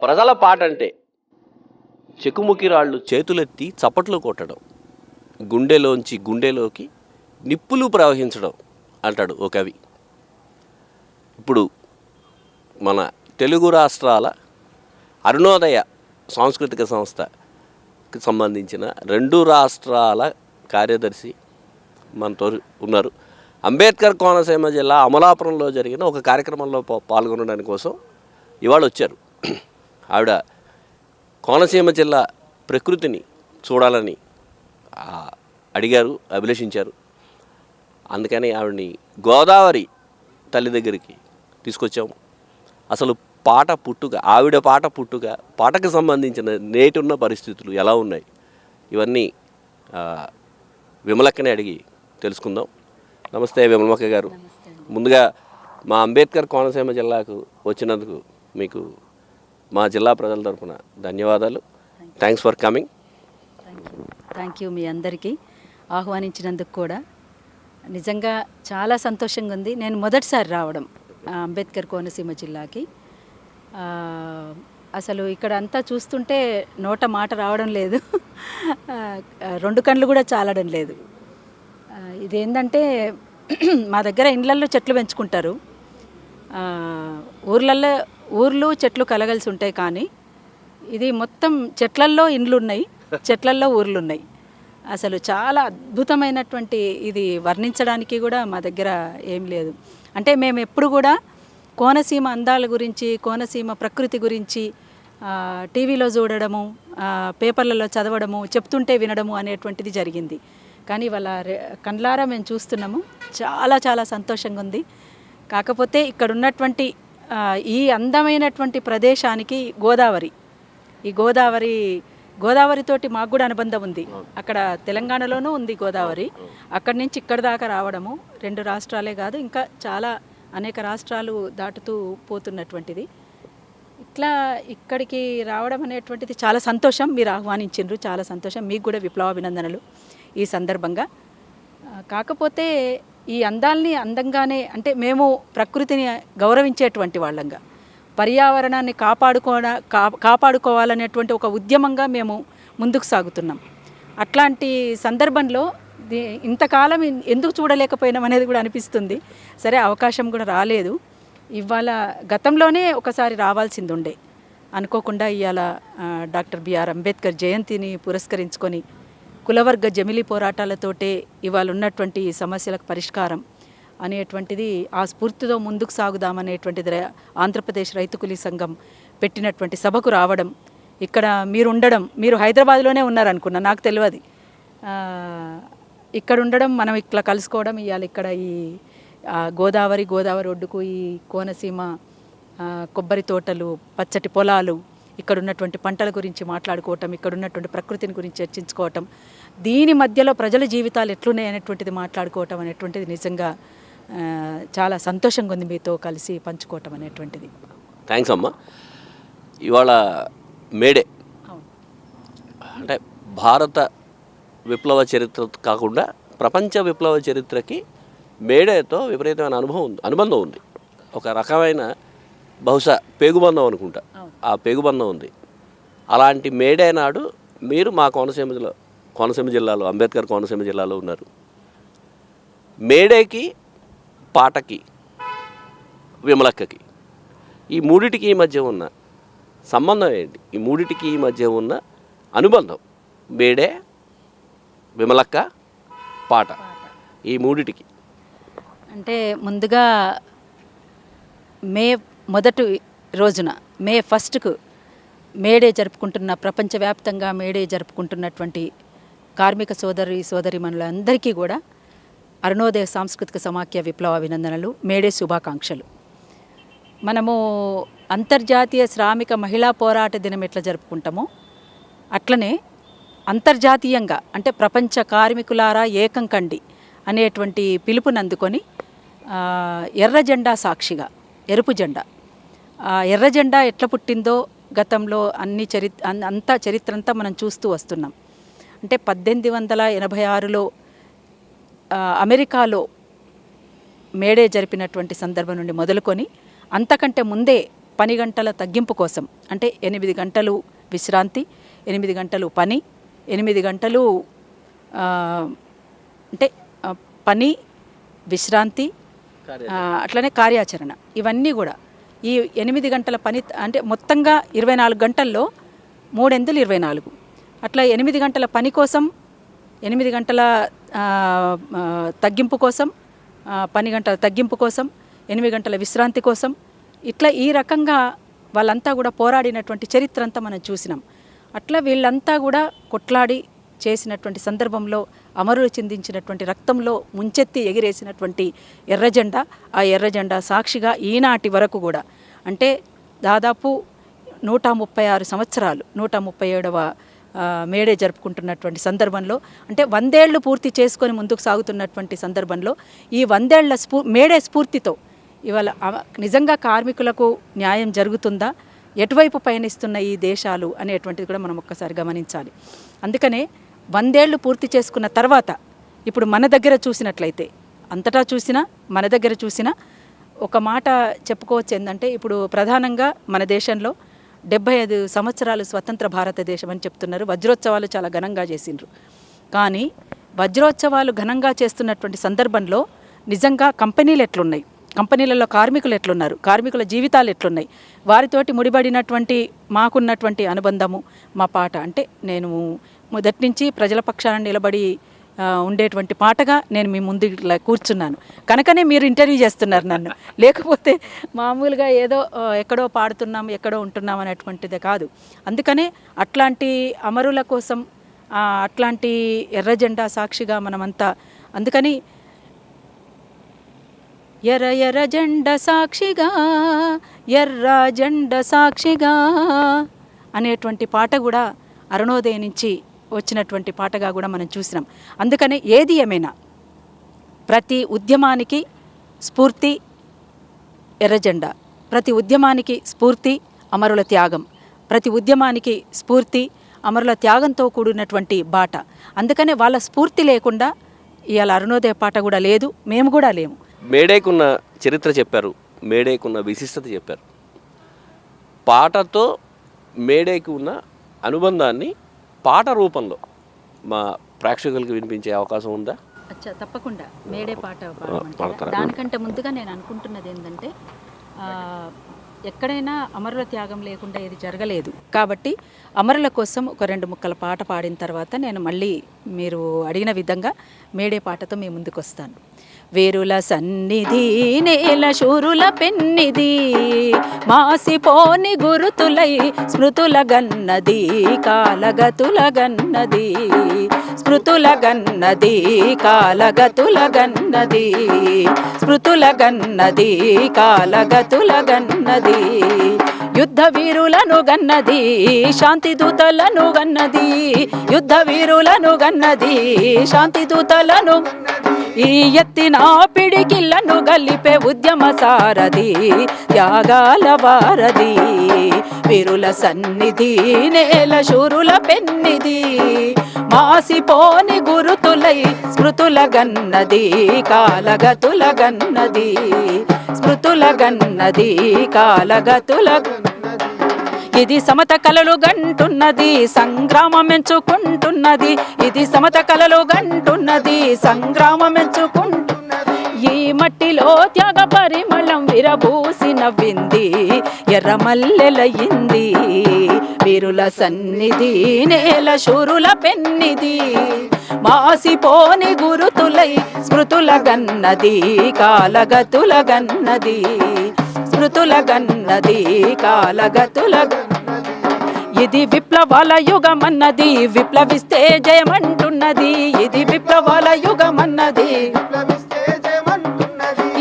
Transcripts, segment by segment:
ప్రజల పాట అంటే చెకుముకి రాళ్ళు చేతులెత్తి చప్పట్లు కొట్టడం, గుండెలోకి నిప్పులు ప్రవహించడం అంటాడు ఓ కవి. ఇప్పుడు మన తెలుగు రాష్ట్రాల అరుణోదయ సాంస్కృతిక సంస్థకి సంబంధించిన 2 రాష్ట్రాల కార్యదర్శి మనతో ఉన్నారు. అంబేద్కర్ కోనసీమ జిల్లా అమలాపురంలో జరిగిన ఒక కార్యక్రమంలో పాల్గొనడానికి కోసం ఇవాళ వచ్చారు. ఆవిడ కోనసీమ జిల్లా ప్రకృతిని చూడాలని అడిగారు, అభిలషించారు. అందుకని ఆవిడని గోదావరి తల్లి దగ్గరికి తీసుకొచ్చాము. అసలు ఆవిడ పాట పుట్టుక, పాటకు సంబంధించిన నేటి ఉన్న పరిస్థితులు ఎలా ఉన్నాయి, ఇవన్నీ విమలక్కనే అడిగి తెలుసుకుందాం. నమస్తే విమలక్క గారు. ముందుగా మా అంబేద్కర్ కోనసీమ జిల్లాకు వచ్చినందుకు మీకు మా జిల్లా ప్రజల తరఫున ధన్యవాదాలు. Thanks for coming. Thank you. మీ అందరికీ ఆహ్వానించినందుకు కూడా నిజంగా చాలా సంతోషంగా ఉంది. నేను మొదటిసారి రావడం అంబేద్కర్ కోనసీమ జిల్లాకి. అసలు ఇక్కడ అంతా చూస్తుంటే నోట మాట రావడం లేదు, 2 కళ్ళు కూడా చాలడం లేదు. ఇదేంటంటే మా దగ్గర ఇండ్లల్లో చెట్లు పెంచుకుంటారు, ఊర్లు చెట్లు కలగలిసి ఉంటాయి. కానీ ఇది మొత్తం చెట్లల్లో ఇండ్లు ఉన్నాయి, చెట్లల్లో ఊర్లు ఉన్నాయి. అసలు చాలా అద్భుతమైనటువంటి, ఇది వర్ణించడానికి కూడా మా దగ్గర ఏం లేదు. అంటే మేము ఎప్పుడు కూడా కోనసీమ అందాల గురించి, కోనసీమ ప్రకృతి గురించి టీవీలో చూడడము, పేపర్లలో చదవడము, చెప్తుంటే వినడము అనేటువంటిది జరిగింది. కానీ వాళ్ళ కండ్లారా మేము చూస్తున్నాము. చాలా చాలా సంతోషంగా ఉంది. కాకపోతే ఇక్కడ ఉన్నటువంటి ఈ అందమైనటువంటి ప్రదేశానికి ఈ గోదావరితోటి మాకు కూడా అనుబంధం ఉంది. అక్కడ తెలంగాణలోనూ ఉంది గోదావరి. అక్కడి నుంచి ఇక్కడ దాకా రావడము 2 రాష్ట్రాలే కాదు, ఇంకా చాలా అనేక రాష్ట్రాలు దాటుతూ పోతున్నటువంటిది. ఇట్లా ఇక్కడికి రావడం అనేటువంటిది చాలా సంతోషం. మీరు ఆహ్వానించిండ్రు, చాలా సంతోషం. మీకు కూడా విప్లవాభినందనలు ఈ సందర్భంగా. కాకపోతే ఈ అందాల్ని అందంగానే, అంటే మేము ప్రకృతిని గౌరవించేటువంటి వాళ్ళంగా, పర్యావరణాన్ని కాపాడుకోవాలనేటువంటి ఒక ఉద్యమంగా మేము ముందుకు సాగుతున్నాం. అట్లాంటి సందర్భంలో ఇంతకాలం ఎందుకు చూడలేకపోయినాం అనేది కూడా అనిపిస్తుంది. సరే, అవకాశం కూడా రాలేదు. ఇవాళ గతంలోనే ఒకసారి రావాల్సింది ఉండే, అనుకోకుండా ఇవాళ డాక్టర్ బిఆర్ అంబేద్కర్ జయంతిని పురస్కరించుకొని కులవర్గ జమిలీ పోరాటాలతోటే ఇవాళ ఉన్నటువంటి సమస్యలకు పరిష్కారం అనేటువంటిది, ఆ స్ఫూర్తితో ముందుకు సాగుదామనేటువంటిది ఆంధ్రప్రదేశ్ రైతు కూలీ సంఘం పెట్టినటువంటి సభకు రావడం, ఇక్కడ మీరు ఉండడం, మీరు హైదరాబాద్లోనే ఉన్నారనుకున్నా, నాకు తెలియదు. ఇక్కడ ఉండడం, మనం ఇట్లా కలుసుకోవడం, ఇవాళ ఇక్కడ ఈ గోదావరి ఒడ్డుకు ఈ కోనసీమ కొబ్బరి తోటలు, పచ్చటి పొలాలు, ఇక్కడ ఉన్నటువంటి పంటల గురించి మాట్లాడుకోవటం, ఇక్కడ ఉన్నటువంటి ప్రకృతిని గురించి చర్చించుకోవటం, దీని మధ్యలో ప్రజల జీవితాలు ఎట్లున్నాయి అనేటువంటిది మాట్లాడుకోవటం అనేటువంటిది నిజంగా చాలా సంతోషంగా ఉంది మీతో కలిసి పంచుకోవటం అనేటువంటిది. థ్యాంక్స్ అమ్మా. ఇవాళ మేడే అంటే భారత విప్లవ చరిత్ర కాకుండా ప్రపంచ విప్లవ చరిత్రకి మేడేతో విపరీతమైన అనుబంధం ఉంది. ఒక రకమైన బహుశా పేగుబంధం అనుకుంటా, ఆ పేగుబంధం ఉంది. అలాంటి మేడే నాడు మీరు మా కోనసీమ జిల్లాలో, అంబేద్కర్ కోనసీమ జిల్లాలో ఉన్నారు. మేడేకి, పాటకి, విమలక్కకి, ఈ మూడిటికి మధ్య ఉన్న సంబంధం ఏంటి? ఈ మూడిటికి మధ్య ఉన్న అనుబంధం, మేడే, విమలక్క, పాట, ఈ మూడిటికి. అంటే ముందుగా మే మొదటి రోజున, మే 1కు మేడే జరుపుకుంటున్న, ప్రపంచవ్యాప్తంగా మేడే జరుపుకుంటున్నటువంటి కార్మిక సోదరిమణులందరికీ కూడా అరుణోదయ సాంస్కృతిక సమాఖ్య విప్లవాభినందనలు, మేడే శుభాకాంక్షలు. మనము అంతర్జాతీయ శ్రామిక మహిళా పోరాట దినం ఎట్లా జరుపుకుంటామో అట్లనే అంతర్జాతీయంగా, అంటే ప్రపంచ కార్మికులారా ఏకం కండి అనేటువంటి పిలుపునందుకొని ఎర్ర జెండా సాక్షిగా, ఎరుపు జెండా, ఎర్ర జెండా ఎట్లా పుట్టిందో గతంలో అంతా చరిత్ర అంతా మనం చూస్తూ వస్తున్నాం. అంటే 1886లో అమెరికాలో మేడే జరిపినటువంటి సందర్భం నుండి మొదలుకొని అంతకంటే ముందే పని గంటల తగ్గింపు కోసం, అంటే 8 గంటలు విశ్రాంతి, 8 గంటలు పని, 8 గంటలు అంటే పని, విశ్రాంతి, అట్లనే కార్యాచరణ, ఇవన్నీ కూడా ఈ 8 గంటల పని అంటే మొత్తంగా 24 గంటల్లో 3 × 24 అట్లా 8 గంటల పని కోసం, 8 గంటల తగ్గింపు కోసం, పని గంటల తగ్గింపు కోసం, 8 గంటల విశ్రాంతి కోసం, ఇట్లా ఈ రకంగా వాళ్ళంతా కూడా పోరాడినటువంటి చరిత్ర అంతా మనం చూసినాం. అట్లా వీళ్ళంతా కూడా కొట్లాడి చేసినటువంటి సందర్భంలో అమరులు చిందించినటువంటి రక్తంలో ముంచెత్తి ఎగిరేసినటువంటి ఎర్రజెండా, ఆ ఎర్రజెండా సాక్షిగా ఈనాటి వరకు కూడా అంటే దాదాపు 136 సంవత్సరాలు 137వ మేడే జరుపుకుంటున్నటువంటి సందర్భంలో, అంటే 100 ఏళ్ళు పూర్తి చేసుకొని ముందుకు సాగుతున్నటువంటి సందర్భంలో ఈ 100 ఏళ్ల మేడే స్ఫూర్తితో ఇవాళ నిజంగా కార్మికులకు న్యాయం జరుగుతుందా, ఎటువైపు పయనిస్తున్న ఈ దేశాలు అనేటువంటిది కూడా మనం ఒక్కసారి గమనించాలి. అందుకనే 100 ఏళ్ళు పూర్తి చేసుకున్న తర్వాత ఇప్పుడు మన దగ్గర చూసినట్లయితే, అంతటా చూసినా మన దగ్గర చూసినా ఒక మాట చెప్పుకోవచ్చు ఏంటంటే, ఇప్పుడు ప్రధానంగా మన దేశంలో 75 సంవత్సరాలు స్వతంత్ర భారతదేశం అని చెప్తున్నారు. వజ్రోత్సవాలు చాలా ఘనంగా చేసిండ్రు. కానీ వజ్రోత్సవాలు ఘనంగా చేస్తున్నటువంటి సందర్భంలో నిజంగా కంపెనీలు ఎట్లున్నాయి, కంపెనీలలో కార్మికులు ఎట్లున్నారు, కార్మికుల జీవితాలు ఎట్లున్నాయి, వారితోటి ముడిపడినటువంటి మాకున్నటువంటి అనుబంధము, మా పాట అంటే నేను మొదటి నుంచి ప్రజల పక్షాన నిలబడి ఉండేటువంటి పాటగా నేను మీ ముందు ఇట్లా కూర్చున్నాను కనుకనే మీరు ఇంటర్వ్యూ చేస్తున్నారు నన్ను. లేకపోతే మామూలుగా ఏదో ఎక్కడో పాడుతున్నాం ఎక్కడో ఉంటున్నాం అనేటువంటిదే కాదు. అందుకనే అట్లాంటి అమరుల కోసం అట్లాంటి ఎర్ర జెండా సాక్షిగా మనమంతా, అందుకని ఎర్ర ఎర్ర జెండ సాక్షిగా, ఎర్ర జెండ సాక్షిగా అనేటువంటి పాట కూడా అరుణోదయం నుంచి వచ్చినటువంటి పాటగా కూడా మనం చూసినాం. అందుకనే ఏది ఏమైనా ప్రతి ఉద్యమానికి స్ఫూర్తి ఎర్రజెండా, ప్రతి ఉద్యమానికి స్ఫూర్తి అమరుల త్యాగం, ప్రతి ఉద్యమానికి స్ఫూర్తి అమరుల త్యాగంతో కూడినటువంటి బాట. అందుకనే వాళ్ళ స్ఫూర్తి లేకుండా ఇవాళ అరుణోదయ పాట కూడా లేదు, మేము కూడా లేము. మేడేకున్న చరిత్ర చెప్పారు, మేడేకున్న విశిష్టత చెప్పారు. పాటతో మేడేకు ఉన్న అనుబంధాన్ని పాట రూపంలో మా ప్రేక్షకులకు వినిపించే అవకాశం ఉందా? అచ్చా, తప్పకుండా మేడే పాట పాడమంటారా? దానికంటే ముందుగా నేను అనుకుంటున్నది ఏంటంటే, ఎక్కడైనా అమరుల త్యాగం లేకుండా ఇది జరగలేదు. కాబట్టి అమరుల కోసం ఒక 2 ముక్కల పాట పాడిన తర్వాత నేను మళ్ళీ మీరు అడిగిన విధంగా మేడే పాటతో మీ ముందుకు వస్తాను. వీరుల సన్నిధి నేల శూరుల పెన్నిది, మాసిపోని గురుతులై స్మృతుల గన్నది, కాలగతుల గన్నది, స్మృతుల గన్నది, కాలగతుల గన్నది, స్మృతుల గన్నది, కాలగతుల గన్నది, యుద్ధ వీరులను గన్నది, శాంతి దూతలను గన్నది, యుద్ధ వీరులను గన్నది, శాంతి దూతలను, ఈ ఎత్తిన పిడికిళ్లను గలిపే ఉద్యమ సారథి, త్యాగాల వారధి, వీరుల సన్నిధి నేల శూరుల పెన్నిది, మాసిపోని గురుతులై స్మృతుల గన్నది, కాలగతుల గన్నది, స్మృతుల గన్నది, కాలగతుల, ఇది సమత కలలు గంటున్నది, సంగ్రామం ఎంచుకుంటున్నది, ఇది సమత కలలు గంటున్నది, సంగ్రామం ఎంచుకుంటున్నది, ఈ మట్టిలో త్యాగ పరిమళం విరబూసి నవ్వింది, ఎర్రమల్లెలయింది, వీరుల సన్నిధి నేల శూరుల పెన్నిది, మాసిపోని గురుతులై స్మృతుల గన్నది, కాలగతుల గన్నది, స్మృతుల గన్నది, కాలగతుల, ఇది విప్లవాల యుగమన్నది, విప్లవిస్తే జయమంటున్నది, ఇది విప్లవాల యుగమన్నది,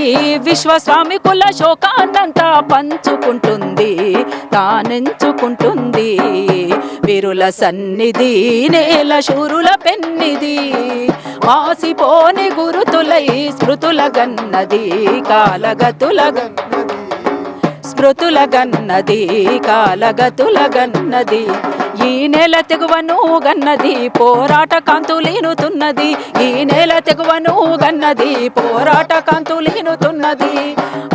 ఈ విశ్వ శ్రామికుల శోకాన్నంతా పంచుకుంటుంది, తానెంచుకుంటుంది, వీరుల సన్నిధి నేల శూరుల పెన్నిది, మాసిపోని గురుతులై స్మృతుల గన్నది, కాలగతుల, స్మృతుల గన్నది కాలగతుల గన్నది ఈ నేల తెగువను గన్నది పోరాట కాంతులీనుతున్నది ఈ నేల తెగువను గన్నది పోరాట కాంతులీనుతున్నది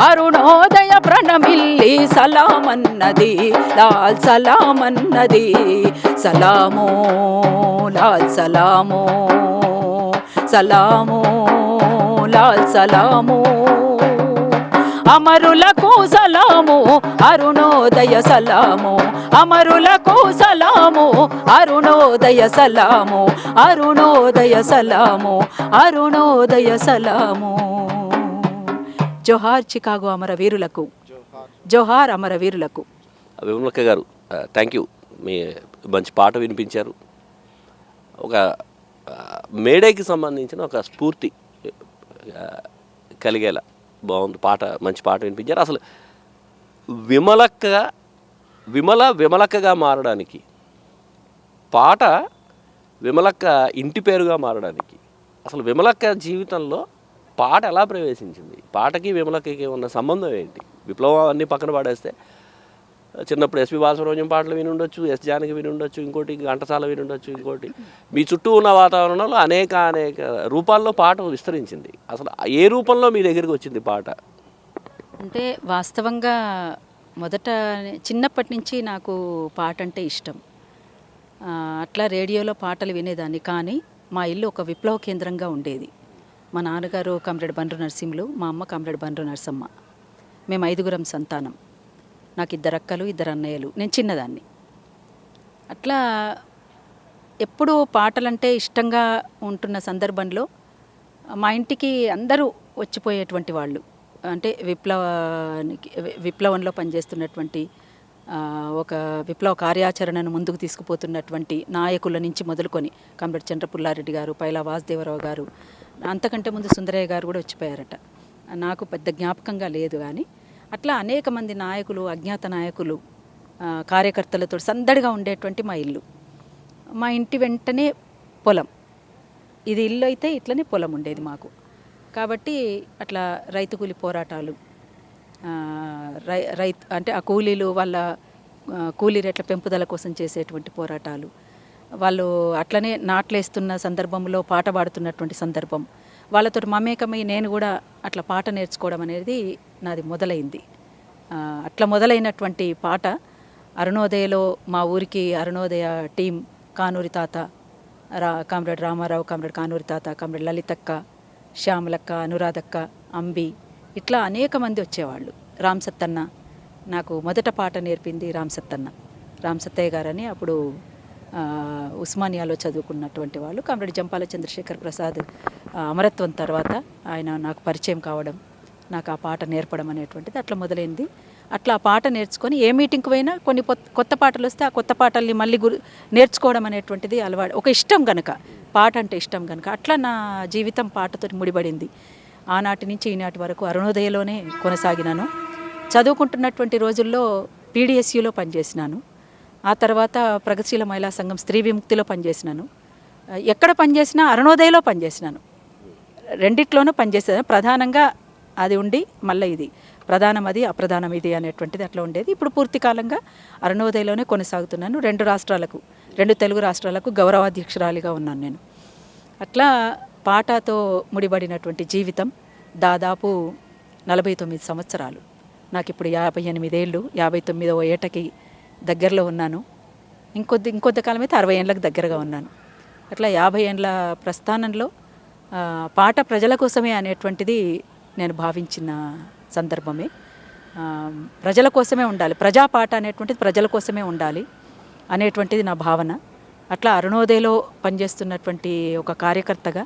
అరుణోదయ ప్రణమిల్లి సలామన్నది లాల్ సలామన్నది సలామో లాల్ సలామో సలామో లాల్ సలామో అమరులకు సలాము అరుణోదయ సలాము అమరులకు సలాము అరుణోదయ సలాము అరుణోదయ సలాము అరుణోదయ సలాము జోహార్ చికాగో అమరవీరులకు జోహార్ అమరవీరులకు. విమలక్క గారు థ్యాంక్ యూ, మీ మంచి పాట వినిపించారు. ఒక మేడేకి సంబంధించిన ఒక స్ఫూర్తి కలిగేలా బాగుంది పాట, మంచి పాట వినిపించారు. అసలు విమలక్కగా మారడానికి పాట విమలక్క ఇంటి పేరుగా మారడానికి అసలు విమలక్క జీవితంలో పాట ఎలా ప్రవేశించింది, పాటకి విమలక్కకి ఉన్న సంబంధం ఏంటి? విప్లవం అన్నీ పక్కన పడేస్తే చిన్నప్పుడు ఎస్పి బాలసుబ్రహ్మణ్యం పాటలు విని ఉండొచ్చు, ఎస్ జానకి విని ఉండొచ్చు, ఇంకోటి ఘంటసాల విని ఉండొచ్చు, ఇంకోటి మీ చుట్టూ ఉన్న వాతావరణంలో అనేక రూపాల్లో పాట విస్తరించింది. అసలు ఏ రూపంలో మీ దగ్గరికి వచ్చింది పాట? అంటే వాస్తవంగా మొదట చిన్నప్పటి నుంచి నాకు పాట అంటే ఇష్టం. అట్లా రేడియోలో పాటలు వినేదాన్ని. కానీ మా ఇల్లు ఒక విప్లవ కేంద్రంగా ఉండేది. మా నాన్నగారు కామ్రేడ్ బండ్రు నరసింహులు, మా అమ్మ కామ్రేడ్ బండ్రు నరసమ్మ. మేము 5గురం సంతానం. నాకు 2 అక్కలు 2 అన్నయ్యలు, నేను చిన్నదాన్ని. అట్లా ఎప్పుడూ పాటలంటే ఇష్టంగా ఉంటున్న సందర్భంలో మా ఇంటికి అందరూ వచ్చిపోయేటువంటి వాళ్ళు. అంటే విప్లవంలో పనిచేస్తున్నటువంటి ఒక విప్లవ కార్యాచరణను ముందుకు తీసుకుపోతున్నటువంటి నాయకుల నుంచి మొదలుకొని కామ్రేడ్ చంద్రపుల్లారెడ్డి గారు, పైలా వాసుదేవరావు గారు, అంతకంటే ముందు సుందరయ్య గారు కూడా వచ్చిపోయారట. నాకు పెద్ద జ్ఞాపకంగా లేదు. కానీ అట్లా అనేక మంది నాయకులు, అజ్ఞాత నాయకులు, కార్యకర్తలతో సందడిగా ఉండేటువంటి మా ఇల్లు. మా ఇంటి వెంటనే పొలం. ఇది ఇల్లు అయితే ఇట్లనే పొలం ఉండేది మాకు. కాబట్టి అట్లా రైతు కూలి పోరాటాలు, అంటే ఆ కూలీలు వాళ్ళ కూలీ రేట్ల పెంపుదల కోసం చేసేటువంటి పోరాటాలు, వాళ్ళు అట్లనే నాట్లేస్తున్న సందర్భంలో పాట పాడుతున్నటువంటి సందర్భం, వాళ్ళతో మమేకమై నేను కూడా అట్లా పాట నేర్చుకోవడం అనేది నాది మొదలైంది. అట్లా మొదలైనటువంటి పాట అరుణోదయలో మా ఊరికి అరుణోదయ టీం కానూరి తాత, కామ్రేడ్ రామారావు, కామ్రేడ్ కానూరి తాత, కామ్రేడ్ లలితక్క, శ్యామలక్క, అనురాధక్క, అంబి, ఇట్లా అనేక మంది వచ్చేవాళ్ళు. రామ్ సత్తన్న, నాకు మొదట పాట నేర్పింది రామ్ సత్తన్న, రామ్ సత్తయ్య గారని అప్పుడు ఉస్మానియాలో చదువుకున్నటువంటి వాళ్ళు. కామ్రేడ్ జంపాల చంద్రశేఖర్ ప్రసాద్ అమరత్వం తర్వాత ఆయన నాకు పరిచయం కావడం, నాకు ఆ పాట నేర్పడం అనేటువంటిది అట్లా మొదలైంది. అట్లా ఆ పాట నేర్చుకొని ఏ మీటింగ్కి పోయినా కొన్ని కొత్త పాటలు వస్తే ఆ కొత్త పాటల్ని మళ్ళీ నేర్చుకోవడం అనేటువంటిది అలవాటు. ఒక ఇష్టం కనుక, పాట అంటే ఇష్టం కనుక అట్లా నా జీవితం పాటతో ముడిపడింది. ఆనాటి నుంచి ఈనాటి వరకు అరుణోదయలోనే కొనసాగినాను. చదువుకుంటున్నటువంటి రోజుల్లో పీడిఎస్యూలో పనిచేసినాను. ఆ తర్వాత ప్రగతిశీల మహిళా సంఘం స్త్రీ విముక్తిలో పనిచేసినాను. ఎక్కడ పనిచేసినా అరుణోదయలో పనిచేసినాను. రెండిట్లోనూ పనిచేసేది. ప్రధానంగా అది ఉండి మళ్ళీ ఇది ప్రధానం, అది అప్రధానం ఇది అనేటువంటిది అట్లా ఉండేది. ఇప్పుడు పూర్తి కాలంగా అరుణోదయలోనే కొనసాగుతున్నాను. 2 రాష్ట్రాలకు, 2 తెలుగు రాష్ట్రాలకు గౌరవాధ్యక్షురాలిగా ఉన్నాను నేను. అట్లా పాటతో ముడిపడినటువంటి జీవితం దాదాపు 49 సంవత్సరాలు. నాకు ఇప్పుడు 58 ఏళ్ళు, 59వ ఏటకి దగ్గరలో ఉన్నాను. ఇంకొద్ది కాలం అయితే 60 ఏళ్ళకి దగ్గరగా ఉన్నాను. అట్లా 50 ఏళ్ళ ప్రస్థానంలో పాట ప్రజల కోసమే అనేటువంటిది నేను భావించిన సందర్భమే. ప్రజల కోసమే ఉండాలి, ప్రజాపాట అనేటువంటిది ప్రజల కోసమే ఉండాలి అనేటువంటిది నా భావన. అట్లా అరుణోదయలో పనిచేస్తున్నటువంటి ఒక కార్యకర్తగా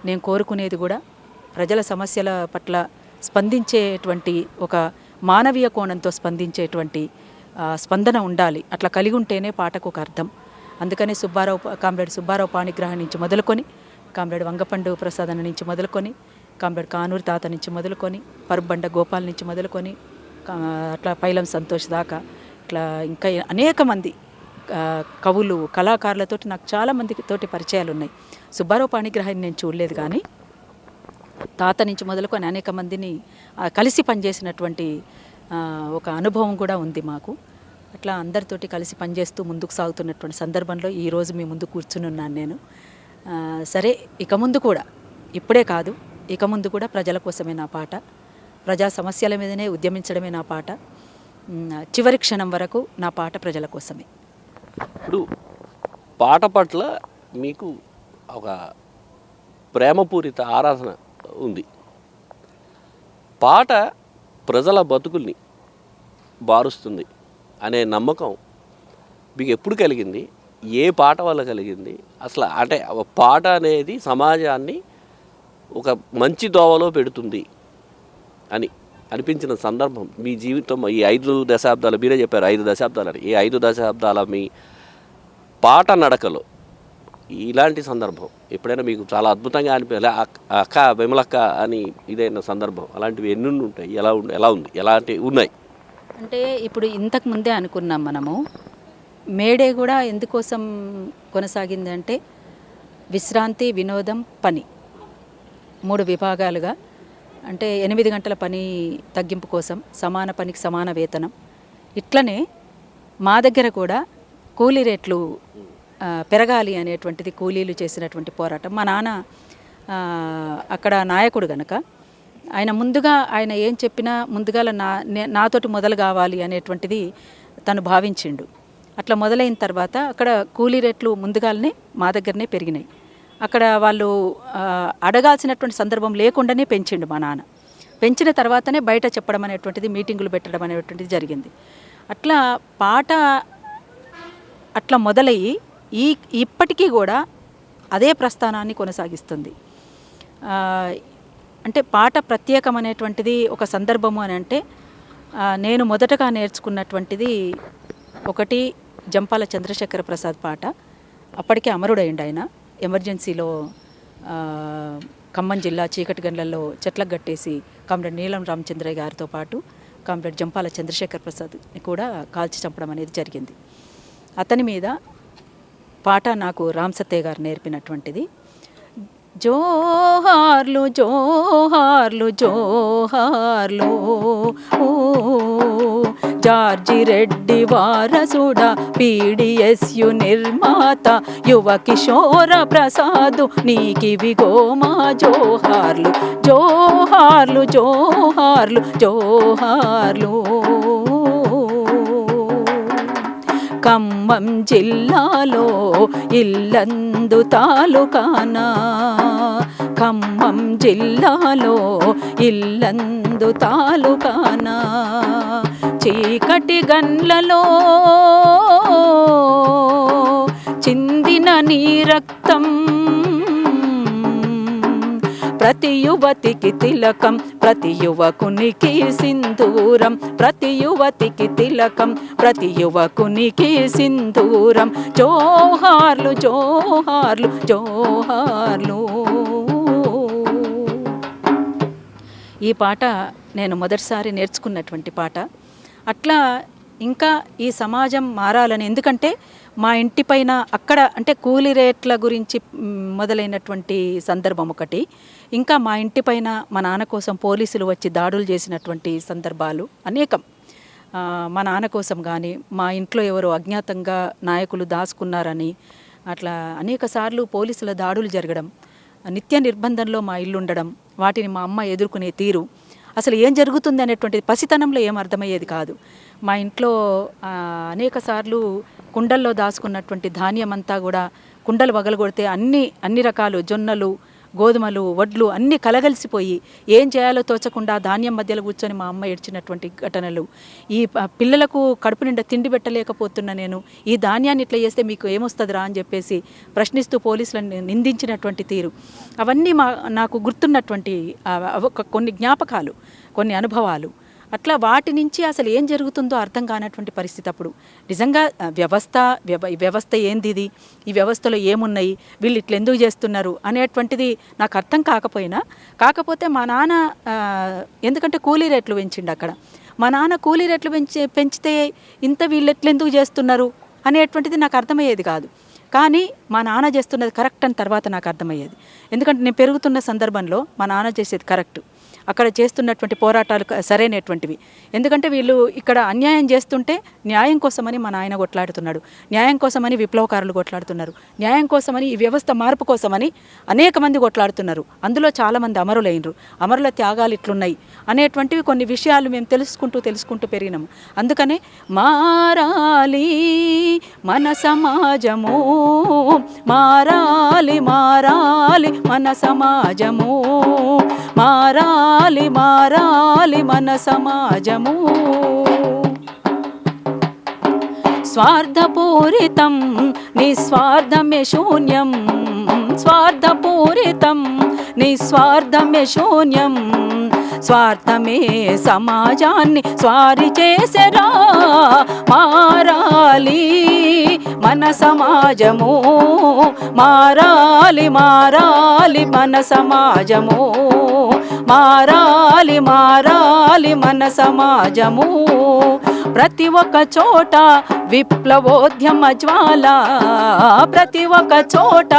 నేను కోరుకునేది కూడా ప్రజల సమస్యల పట్ల స్పందించేటువంటి, ఒక మానవీయ కోణంతో స్పందించేటువంటి స్పందన ఉండాలి. అట్లా కలిగి ఉంటేనే పాటకు ఒక అర్థం. అందుకని కామ్రేడ్ సుబ్బారావు పాణిగ్రహం నుంచి మొదలుకొని, కామ్రేడ్ వంగపండు ప్రసాద్ నుంచి మొదలుకొని, కామ్రేడ్ కానూరి తాత నుంచి మొదలుకొని, పరుబండ గోపాల్ నుంచి మొదలుకొని, అట్లా పైలం సంతోష్ దాకా, ఇట్లా ఇంకా అనేక మంది కవులు, కళాకారులతో నాకు చాలా మందితోటి పరిచయాలు ఉన్నాయి. సుబ్బారావు పాణిగ్రహాన్ని నేను చూడలేదు, కానీ తాత నుంచి మొదలుకొని అనేక మందిని కలిసి పనిచేసినటువంటి ఒక అనుభవం కూడా ఉంది మాకు. అట్లా అందరితోటి కలిసి పనిచేస్తూ ముందుకు సాగుతున్నటువంటి సందర్భంలో ఈరోజు మీ ముందు కూర్చుని ఉన్నాను నేను. సరే, ఇక ముందు కూడా, ఇప్పుడే కాదు, ఇక ముందు కూడా ప్రజల కోసమే నా పాట, ప్రజా సమస్యల మీదనే ఉద్యమించడమే నా పాట, చివరి క్షణం వరకు నా పాట ప్రజల కోసమే. ఇప్పుడు పాట పట్ల మీకు ఒక ప్రేమపూరిత ఆరాధన ఉంది. పాట ప్రజల బతుకుల్ని బారుస్తుంది అనే నమ్మకం మీకు ఎప్పుడు కలిగింది? ఏ పాట వల్ల కలిగింది? అసలు అంటే పాట అనేది సమాజాన్ని ఒక మంచి దోవలో పెడుతుంది అని అనిపించిన సందర్భం మీ జీవితం ఈ 5 దశాబ్దాలు, మీరే చెప్పారు 5 దశాబ్దాలని, ఈ 5 దశాబ్దాల మీ పాట నడకలో ఇలాంటి సందర్భం ఎప్పుడైనా మీకు చాలా అద్భుతంగా అనిపించాలి, అక్క విమలక్క అని ఇదైన సందర్భం అలాంటివి ఎన్ని ఉంటాయి? ఎలా ఉంది, ఎలాంటివి ఉన్నాయి? అంటే ఇప్పుడు ఇంతకు ముందే అనుకున్నాం మనము, మేడే కూడా ఎందుకోసం కొనసాగిందంటే విశ్రాంతి, వినోదం, పని 3 విభాగాలుగా, అంటే 8 గంటల పని తగ్గింపు కోసం, సమాన పనికి సమాన వేతనం. ఇట్లనే మా దగ్గర కూడా కూలీ రేట్లు పెరగాలి అనేటువంటిది కూలీలు చేసినటువంటి పోరాటం. మా నాన్న అక్కడ నాయకుడు గనక ఆయన ఏం చెప్పినా ముందుగా నాతోటి మొదలు కావాలి అనేటువంటిది తను భావించిండు. అట్లా మొదలైన తర్వాత అక్కడ కూలీ రేట్లు ముందుగానే మా దగ్గరనే పెరిగినాయి. అక్కడ వాళ్ళు అడగాల్సినటువంటి సందర్భం లేకుండానే పెంచిండు మా నాన్న. పెంచిన తర్వాతనే బయట చెప్పడం అనేటువంటిది, మీటింగులు పెట్టడం అనేటువంటిది జరిగింది. అట్లా పాట అట్లా మొదలయ్యి ఇప్పటికీ కూడా అదే ప్రస్థానాన్ని కొనసాగిస్తుంది. అంటే పాట ప్రత్యేకమైనటువంటిది ఒక సందర్భము అని అంటే, నేను మొదటగా నేర్చుకున్నటువంటిది ఒకటి జంపాల చంద్రశేఖర ప్రసాద్ పాట. అప్పటికే అమరుడైండు ఆయన. ఎమర్జెన్సీలో ఖమ్మం జిల్లా చీకటి గండ్లలో చెట్లకు గట్టేసి కామ్రేడ్ నీలం రామచంద్రయ్య గారితో పాటు కామ్రేడ్ జంపాల చంద్రశేఖర ప్రసాద్ని కూడా కాల్చి చంపడం అనేది జరిగింది. అతని మీద పాట నాకు రామ్ సత్తయ్య గారు నేర్పినటువంటిది. జోహార్లు జోహార్లు జోహార్లు జార్జి రెడ్డి వారసుడ, PDSU నిర్మాత, యువ కిషోర ప్రసాదు, నీకివిగో మా జోహార్లు జోహార్లు జోహార్లు జోహార్లు. ఖమ్మం జిల్లాలో ఇల్లందు తాలూకానా, ఖమ్మం జిల్లాలో ఇల్లందు తాలూకానా, చీకటి గన్లలో చిందిన నీ రక్తం, ప్రతి యువతికి తిలకం, ప్రతి యువకునికి సింధూరం, ప్రతి యువతికి తిలకం, ప్రతి యువకునికి సింధూరం. జోహార్లు జోహార్లు జోహార్లు. ఈ పాట నేను మొదటిసారి నేర్చుకున్నటువంటి పాట. అట్లా ఇంకా ఈ సమాజం మారాలని, ఎందుకంటే మా ఇంటి పైన అక్కడ అంటే కూలీ రేట్ల గురించి మొదలైనటువంటి సందర్భం ఒకటి, ఇంకా మా ఇంటి పైన మా నాన్న కోసం పోలీసులు వచ్చి దాడులు చేసినటువంటి సందర్భాలు అనేకం. మా నాన్న కోసం కానీ, మా ఇంట్లో ఎవరో అజ్ఞాతంగా నాయకులు దాచుకున్నారని అట్లా అనేక సార్లు పోలీసుల దాడులు జరగడం, నిత్య నిర్బంధంలో మా ఇల్లు ఉండడం, వాటిని మా అమ్మ ఎదుర్కొనే తీరు, అసలు ఏం జరుగుతుంది అనేటువంటిది పసితనంలో ఏం అర్థమయ్యేది కాదు. మా ఇంట్లో అనేక సార్లు కుండల్లో దాచుకున్నటువంటి ధాన్యం అంతా కూడా కుండలు పగలగొడితే అన్ని రకాలు జొన్నలు, గోధుమలు, వడ్లు అన్నీ కలగలిసిపోయి ఏం చేయాలో తోచకుండా ధాన్యం మధ్యలో కూర్చొని మా అమ్మ ఏడ్చినటువంటి ఘటనలు, ఈ పిల్లలకు కడుపు నిండా తిండి పెట్టలేకపోతున్నా నేను, ఈ ధాన్యాన్ని ఇట్లా చేస్తే మీకు ఏమొస్తుందిరా అని చెప్పేసి ప్రశ్నిస్తూ పోలీసులను నిందించినటువంటి తీరు, అవన్నీ నాకు గుర్తున్నటువంటి కొన్ని జ్ఞాపకాలు, కొన్ని అనుభవాలు. అట్లా వాటి నుంచి అసలు ఏం జరుగుతుందో అర్థం కానటువంటి పరిస్థితి. అప్పుడు నిజంగా వ్యవస్థ ఏంది, ఇది ఈ వ్యవస్థలో ఏమున్నాయి, వీళ్ళు ఇట్లా ఎందుకు చేస్తున్నారు అనేటువంటిది నాకు అర్థం కాకపోతే మా నాన్న ఎందుకంటే కూలీ రేట్లు పెంచిండు అక్కడ, మా నాన్న కూలీ రేట్లు పెంచితే ఇంత వీళ్ళు ఎట్లెందుకు చేస్తున్నారు అనేటువంటిది నాకు అర్థమయ్యేది కాదు. కానీ మా నాన్న చేస్తున్నది కరెక్ట్ అని తర్వాత నాకు అర్థమయ్యేది. ఎందుకంటే నేను పెరుగుతున్న సందర్భంలో మా నాన్న చేసేది కరెక్ట్. అక్కడ చేస్తున్నటువంటి పోరాటాలు సరైనటువంటివి. ఎందుకంటే వీళ్ళు ఇక్కడ అన్యాయం చేస్తుంటే న్యాయం కోసమని మా నాయన కొట్లాడుతున్నాడు, న్యాయం కోసమని విప్లవకారులు కొట్లాడుతున్నారు, న్యాయం కోసమని ఈ వ్యవస్థ మార్పు కోసమని అనేక మంది కొట్లాడుతున్నారు. అందులో చాలామంది అమరులైనరు, అమరుల త్యాగాలు ఇట్లున్నాయి అనేటువంటివి కొన్ని విషయాలు మేము తెలుసుకుంటూ పెరిగినాము. అందుకనే మారాలి మన సమాజము, మారాలి మన సమాజము, మారాలి మన సమాజము. స్వార్థపూరితం నిస్వార్థమే శూన్యం, స్వార్థపూరితం నిస్వార్థమే శూన్యం, స్వార్థమే సమాజాన్ని స్వారి చేసెరా. మారాలి మన సమాజము, మారాలి మన సమాజము, మారాలి మన సమాజము. ప్రతి ఒక్క చోట విప్లవోద్యమ జ్వాల, ప్రతి ఒక్క చోట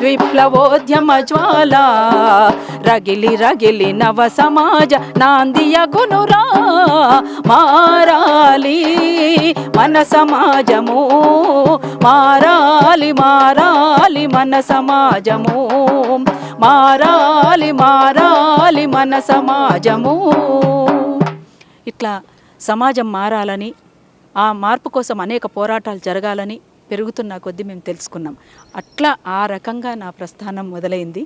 విప్లవోద్యమ జ్వాల, రగిలి నవ సమాజ నాందియగునురా. మారాలి మన సమాజము, మారాలి మన సమాజము, మారాలి మన సమాజము. ఇట్లా సమాజం మారాలని, ఆ మార్పు కోసం అనేక పోరాటాలు జరగాలని పెరుగుతున్న కొద్దీ మేము తెలుసుకున్నాం. అట్లా ఆ రకంగా నా ప్రస్థానం మొదలైంది.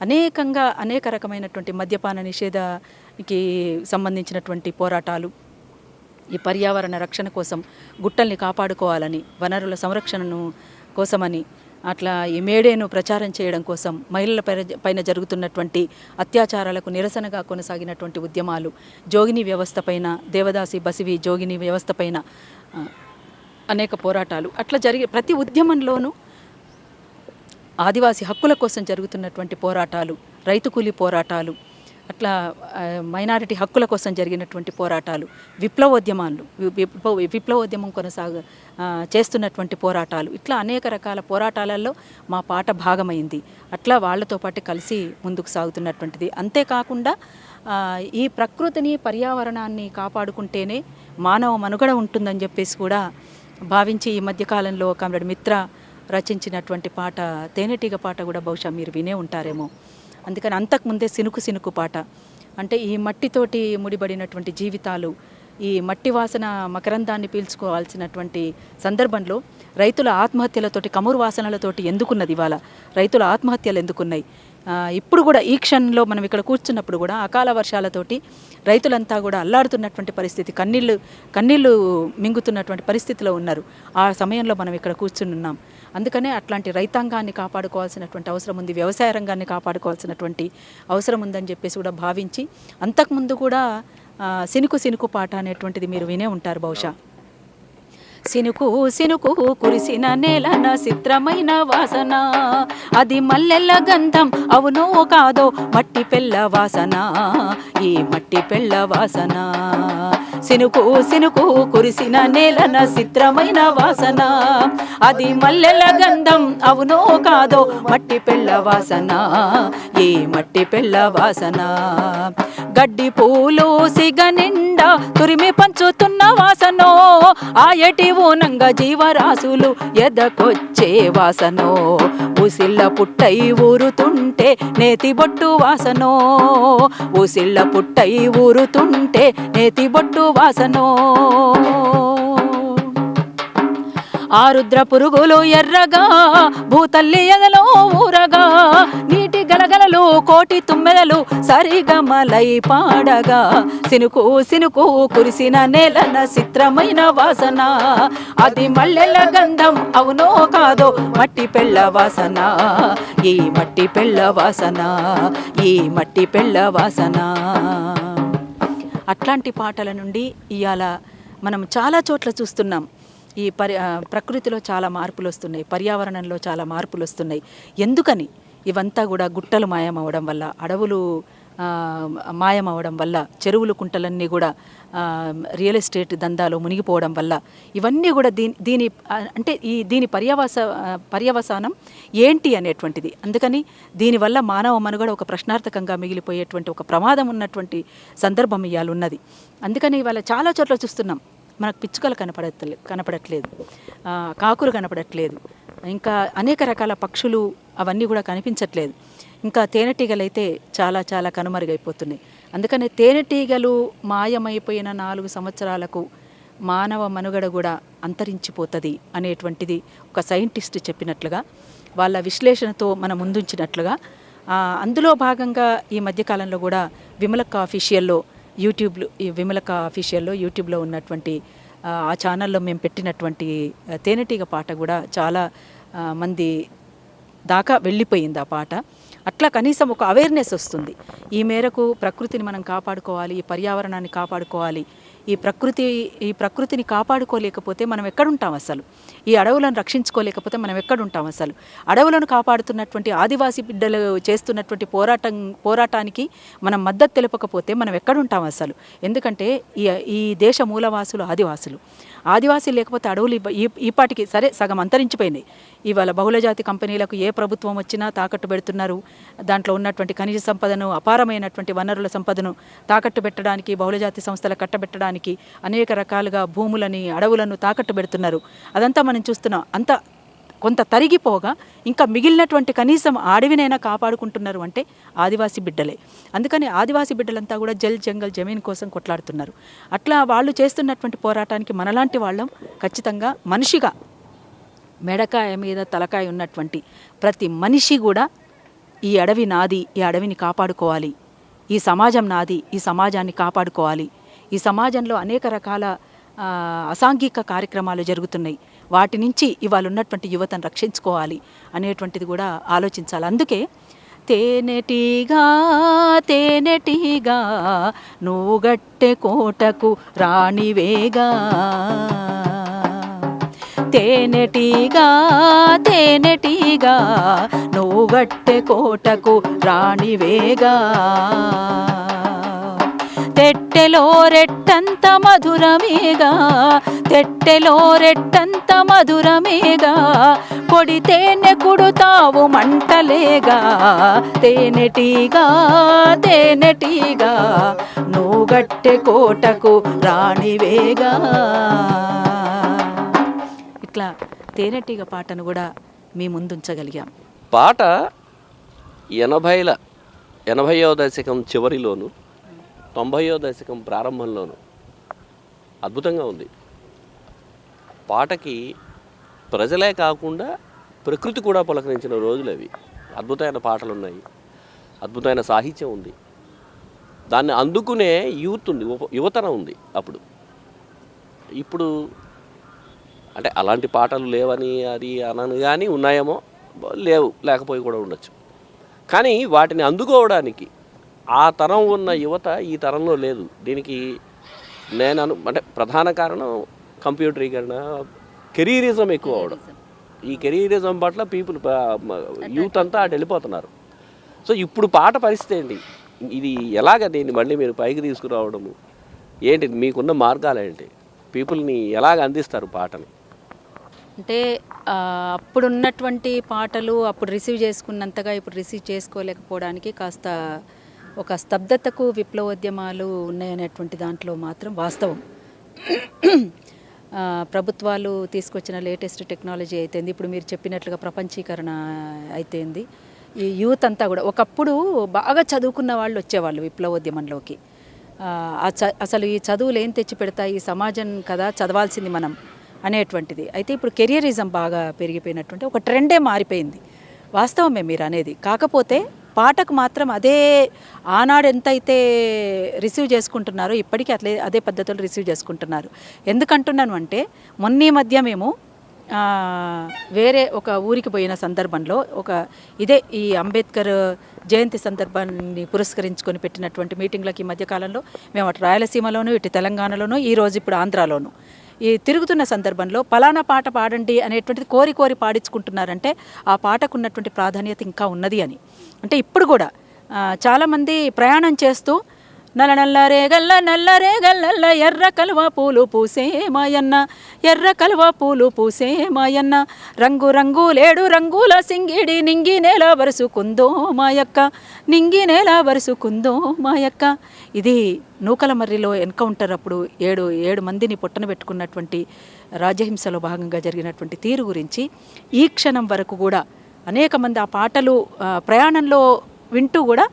అనేక రకమైనటువంటి మద్యపాన నిషేధానికి సంబంధించినటువంటి పోరాటాలు, ఈ పర్యావరణ రక్షణ కోసం, గుట్టల్ని కాపాడుకోవాలని, వనరుల సంరక్షణను కోసమని, అట్లా ఈ మేడేను ప్రచారం చేయడం కోసం, మహిళల పైన జరుగుతున్నటువంటి అత్యాచారాలకు నిరసనగా కొనసాగినటువంటి ఉద్యమాలు, జోగిని వ్యవస్థ పైన, దేవదాసి బసివి జోగిని వ్యవస్థ పైన అనేక పోరాటాలు, అట్లా జరిగే ప్రతి ఉద్యమంలోనూ ఆదివాసీ హక్కుల కోసం జరుగుతున్నటువంటి పోరాటాలు, రైతు కూలీ పోరాటాలు, అట్లా మైనారిటీ హక్కుల కోసం జరిగినటువంటి పోరాటాలు, విప్లవోద్యమాలు, విప్లవోద్యమం చేస్తున్నటువంటి పోరాటాలు, ఇట్లా అనేక రకాల పోరాటాలలో మా పాట భాగమైంది. అట్లా వాళ్ళతో పాటు కలిసి ముందుకు సాగుతున్నటువంటిది. అంతేకాకుండా ఈ ప్రకృతిని, పర్యావరణాన్ని కాపాడుకుంటేనే మానవ మనుగడ ఉంటుందని చెప్పేసి కూడా భావించి ఈ మధ్యకాలంలో కామ్రేడ్ మిత్ర రచించినటువంటి పాట తేనెటీగ పాట కూడా బహుశా మీరు వినే ఉంటారేమో. అందుకని అంతకుముందే సినుకు పాట, అంటే ఈ మట్టితోటి ముడిపడినటువంటి జీవితాలు, ఈ మట్టి వాసన మకరందాన్ని పీల్చుకోవాల్సినటువంటి సందర్భంలో రైతుల ఆత్మహత్యలతోటి, కమురు వాసనలతోటి ఎందుకున్నది ఇవాళ, రైతుల ఆత్మహత్యలు ఎందుకున్నాయి. ఇప్పుడు కూడా ఈ క్షణంలో మనం ఇక్కడ కూర్చున్నప్పుడు కూడా అకాల వర్షాలతోటి రైతులంతా కూడా అల్లాడుతున్నటువంటి పరిస్థితి, కన్నీళ్ళు మింగుతున్నటువంటి పరిస్థితిలో ఉన్నారు. ఆ సమయంలో మనం ఇక్కడ కూర్చున్నాం. అందుకనే అట్లాంటి రైతాంగాన్ని కాపాడుకోవాల్సినటువంటి అవసరం ఉంది, వ్యవసాయ రంగాన్ని కాపాడుకోవాల్సినటువంటి అవసరం ఉందని చెప్పేసి కూడా భావించి, అంతకుముందు కూడా సినుకు పాట అనేటువంటిది మీరు వినే ఉంటారు బహుశా. సినుకు కురిసిన నేలన చిత్రమైన వాసన, అది మల్లెల గంధం అవునో కాదో మట్టి పెళ్ళ వాసన, ఈ మట్టి పెళ్ళ వాసన. సినుకు కురిసిన నేలన చిత్రమైన వాసన, అది మల్లెల గంధం అవునో కాదో మట్టి పెళ్ళ వాసన, ఈ మట్టి పెళ్ళ వాసన. గడ్డి పూలు సిగ నిండా తురిమి పంచుతున్న వాసనో, ఆయటి ఊనంగా జీవరాశులు ఎదకొచ్చే వాసనో, ఉసిళ్ళ పుట్టై ఊరుతుంటే నేతి బొట్టు వాసనో, ఉసిళ్ళ పుట్టై ఊరుతుంటే నేతి బొట్టు వాసనో. ఆరుద్ర పురుగులు ఎర్రగా భూతల్లి ఎదలో ఊరగా, నీటి గలగలలు కోటి తుమ్మెదలు సరిగమలై పాడగా, సినుకు కురిసిన నేలన చిత్రమైన వాసన, అది మల్లెల గంధం అవునో కాదో మట్టి పెళ్ళ వాసన, ఈ మట్టి పెళ్ళ వాసన, ఈ మట్టి పెళ్ళ వాసన. అట్లాంటి పాటల నుండి ఇవాళ మనం చాలా చోట్ల చూస్తున్నాం. ఈ ప్రకృతిలో చాలా మార్పులు వస్తున్నాయి, పర్యావరణంలో చాలా మార్పులు వస్తున్నాయి. ఎందుకని? ఇవంతా కూడా గుట్టలు మాయమవడం వల్ల, అడవులు మాయమవడం వల్ల, చెరువులు కుంటలన్నీ కూడా రియల్ ఎస్టేట్ దందాలో మునిగిపోవడం వల్ల ఇవన్నీ కూడా దీని పర్యవసానం ఏంటి అనేటువంటిది. అందుకని దీనివల్ల మానవ మనుగడ ఒక ప్రశ్నార్థకంగా మిగిలిపోయేటువంటి ఒక ప్రమాదం ఉన్నటువంటి సందర్భం ఇవాళ ఉన్నది. అందుకని ఇవాళ చాలా చోట్ల చూస్తున్నాం, మనకు పిచ్చుకలు కనపడట్లేదు, కాకులు కనపడట్లేదు, ఇంకా అనేక రకాల పక్షులు అవన్నీ కూడా కనిపించట్లేదు. ఇంకా తేనెటీగలు అయితే చాలా చాలా కనుమరుగైపోతున్నాయి. అందుకని తేనెటీగలు మాయమైపోయిన 4 సంవత్సరాలకు మానవ మనుగడ కూడా అంతరించిపోతుంది అనేటువంటిది ఒక సైంటిస్ట్ చెప్పినట్లుగా, వాళ్ళ విశ్లేషణతో మన ముందుంచినట్లుగా. అందులో భాగంగా ఈ మధ్యకాలంలో కూడా విమలక్క ఆఫీషియల్లో యూట్యూబ్లో ఉన్నటువంటి ఆ ఛానల్లో మేము పెట్టినటువంటి తేనెటీగ పాట కూడా చాలా మంది దాకా వెళ్ళిపోయింది ఆ పాట. అట్లా కనీసం ఒక అవేర్నెస్ వస్తుంది. ఈ మేరకు ప్రకృతిని మనం కాపాడుకోవాలి, ఈ పర్యావరణాన్ని కాపాడుకోవాలి. ఈ ప్రకృతిని కాపాడుకోలేకపోతే మనం ఎక్కడుంటాం అసలు? ఈ అడవులను రక్షించుకోలేకపోతే మనం ఎక్కడుంటాం అసలు? అడవులను కాపాడుతున్నటువంటి ఆదివాసీ బిడ్డలు చేస్తున్నటువంటి పోరాటానికి మనం మద్దతు తెలపకపోతే మనం ఎక్కడుంటాం అసలు? ఎందుకంటే ఈ దేశ మూలవాసులు ఆదివాసీలు లేకపోతే అడవులు ఈపాటికి సరే సగం అంతరించిపోయినాయి. ఇవాళ బహుళజాతి కంపెనీలకు ఏ ప్రభుత్వం వచ్చినా తాకట్టు పెడుతున్నారు. దాంట్లో ఉన్నటువంటి ఖనిజ సంపదను, అపారమైనటువంటి వనరుల సంపదను తాకట్టు పెట్టడానికి, బహుళజాతి సంస్థల కట్టబెట్టడానికి అనేక రకాలుగా భూములని, అడవులను తాకట్టు పెడుతున్నారు. అదంతా మనం చూస్తున్నాం. అంత కొంత తరిగిపోగా ఇంకా మిగిలినటువంటి కనీసం అడవినైనా కాపాడుకుంటున్నారు అంటే ఆదివాసీ బిడ్డలే. అందుకని ఆదివాసీ బిడ్డలంతా కూడా జంగల్ జమీన్ కోసం కొట్లాడుతున్నారు. అట్లా వాళ్ళు చేస్తున్నటువంటి పోరాటానికి మనలాంటి వాళ్ళం ఖచ్చితంగా మనిషిగా మెడకాయ మీద తలకాయ ఉన్నటువంటి ప్రతి మనిషి కూడా ఈ అడవి నాది, ఈ అడవిని కాపాడుకోవాలి, ఈ సమాజం నాది, ఈ సమాజాన్ని కాపాడుకోవాలి, ఈ సమాజంలో అనేక రకాల అసాంఘిక కార్యక్రమాలు జరుగుతున్నాయి, వాటి నుంచి ఇవాళ ఉన్నటువంటి యువతను రక్షించుకోవాలి అనేటువంటిది కూడా ఆలోచించాలి. అందుకే తేనెటీగా నువ్వు గట్టె కోటకు రాణివేగా, తేనెటీగా నువ్వు గట్టె కోటకు రాణివేగా, తెట్టెలో రెట్టంత మధురమేగా, పొడి తేనె కుడుతావు మంటలేగా, తేనెటీగా నువ్వు గట్టె కోటకు రాణివేగా. ఇట్లా తేనెటీగ పాటను కూడా మీ ముందుంచగలిగాం. పాట 80వ దశకం చివరిలోను 90వ దశకం ప్రారంభంలోను అద్భుతంగా ఉంది. పాటకి ప్రజలే కాకుండా ప్రకృతి కూడా పులకరించిన రోజులు అవి. అద్భుతమైన పాటలు ఉన్నాయి, అద్భుతమైన సాహిత్యం ఉంది, దాన్ని అందుకునే యువతరం ఉంది. ఇప్పుడు అంటే అలాంటి పాటలు లేవని అది అనను కానీ ఉన్నాయేమో, లేకపోయి కూడా ఉండొచ్చు. కానీ వాటిని అందుకోవడానికి ఆ తరం ఉన్న యువత ఈ తరంలో లేదు. దీనికి అంటే ప్రధాన కారణం కంప్యూటరీకరణ, కెరీరిజం ఎక్కువ అవడం. ఈ కెరీరిజం పట్ల యూత్ అంతా అటు వెళ్ళిపోతున్నారు. సో ఇప్పుడు పాట పరిస్థితి ఏంటి? ఇది ఎలాగ దీన్ని మళ్ళీ మీరు పైకి తీసుకురావడము ఏంటి? మీకున్న మార్గాలు ఏంటి? పీపుల్ని ఎలాగ అందిస్తారు పాటని? అంటే అప్పుడున్నటువంటి పాటలు అప్పుడు రిసీవ్ చేసుకున్నంతగా ఇప్పుడు రిసీవ్ చేసుకోలేకపోవడానికి కాస్త ఒక స్తబ్దతకు విప్లవోద్యమాలు ఉన్నాయనేటువంటి దాంట్లో మాత్రం వాస్తవం. ప్రభుత్వాలు తీసుకొచ్చిన లేటెస్ట్ టెక్నాలజీ అయితేంది, ఇప్పుడు మీరు చెప్పినట్లుగా ప్రపంచీకరణ అయితేంది, ఈ యూత్ అంతా కూడా ఒకప్పుడు బాగా చదువుకున్న వాళ్ళు వచ్చేవాళ్ళు విప్లవోద్యమంలోకి. అసలు ఈ చదువులు ఏం తెచ్చి పెడతాయి, ఈ సమాజం కదా చదవాల్సింది మనం అనేటువంటిది. అయితే ఇప్పుడు కెరియరిజం బాగా పెరిగిపోయినటువంటి ఒక ట్రెండే మారిపోయింది. వాస్తవమే మీరు అనేది. కాకపోతే పాటకు మాత్రం అదే ఆనాడు ఎంతైతే రిసీవ్ చేసుకుంటున్నారో ఇప్పటికీ అదే పద్ధతులు రిసీవ్ చేసుకుంటున్నారు. ఎందుకంటున్నాను అంటే మొన్న మధ్య మేము వేరే ఒక ఊరికి పోయిన సందర్భంలో ఈ అంబేద్కర్ జయంతి సందర్భాన్ని పురస్కరించుకొని పెట్టినటువంటి మీటింగ్లకి ఈ మధ్యకాలంలో మేము అటు రాయలసీమలోను, ఇటు తెలంగాణలోను, ఈరోజు ఇప్పుడు ఆంధ్రాలోను ఈ తిరుగుతున్న సందర్భంలో పలానా పాట పాడండి అనేటువంటిది కోరి పాడించుకుంటున్నారంటే ఆ పాటకు ఉన్నటువంటి ప్రాధాన్యత ఇంకా ఉన్నది అని. అంటే ఇప్పుడు కూడా చాలామంది ప్రయాణం చేస్తూ నల్ల నల్ల రేగల్ల ఎర్ర కలువ పూలు పూసే మాయన్న, ఎర్ర కలువ పూలు పూసే మాయన్న, రంగు రంగు లేడు రంగుల సింగిడి నింగి నేల వరుసుకుందో మాయక్క, నింగి నేల వరుసుకుందో మాయక్క. ఇది నూకలమర్రిలో ఎన్కౌంటర్ అప్పుడు ఏడు మందిని పొట్టన పెట్టుకున్నటువంటి రాజ్యహింసలో భాగంగా జరిగినటువంటి తీరు గురించి ఈ క్షణం వరకు కూడా అనేక మంది ఆ పాటలు ప్రయాణంలో వింటూ కూడా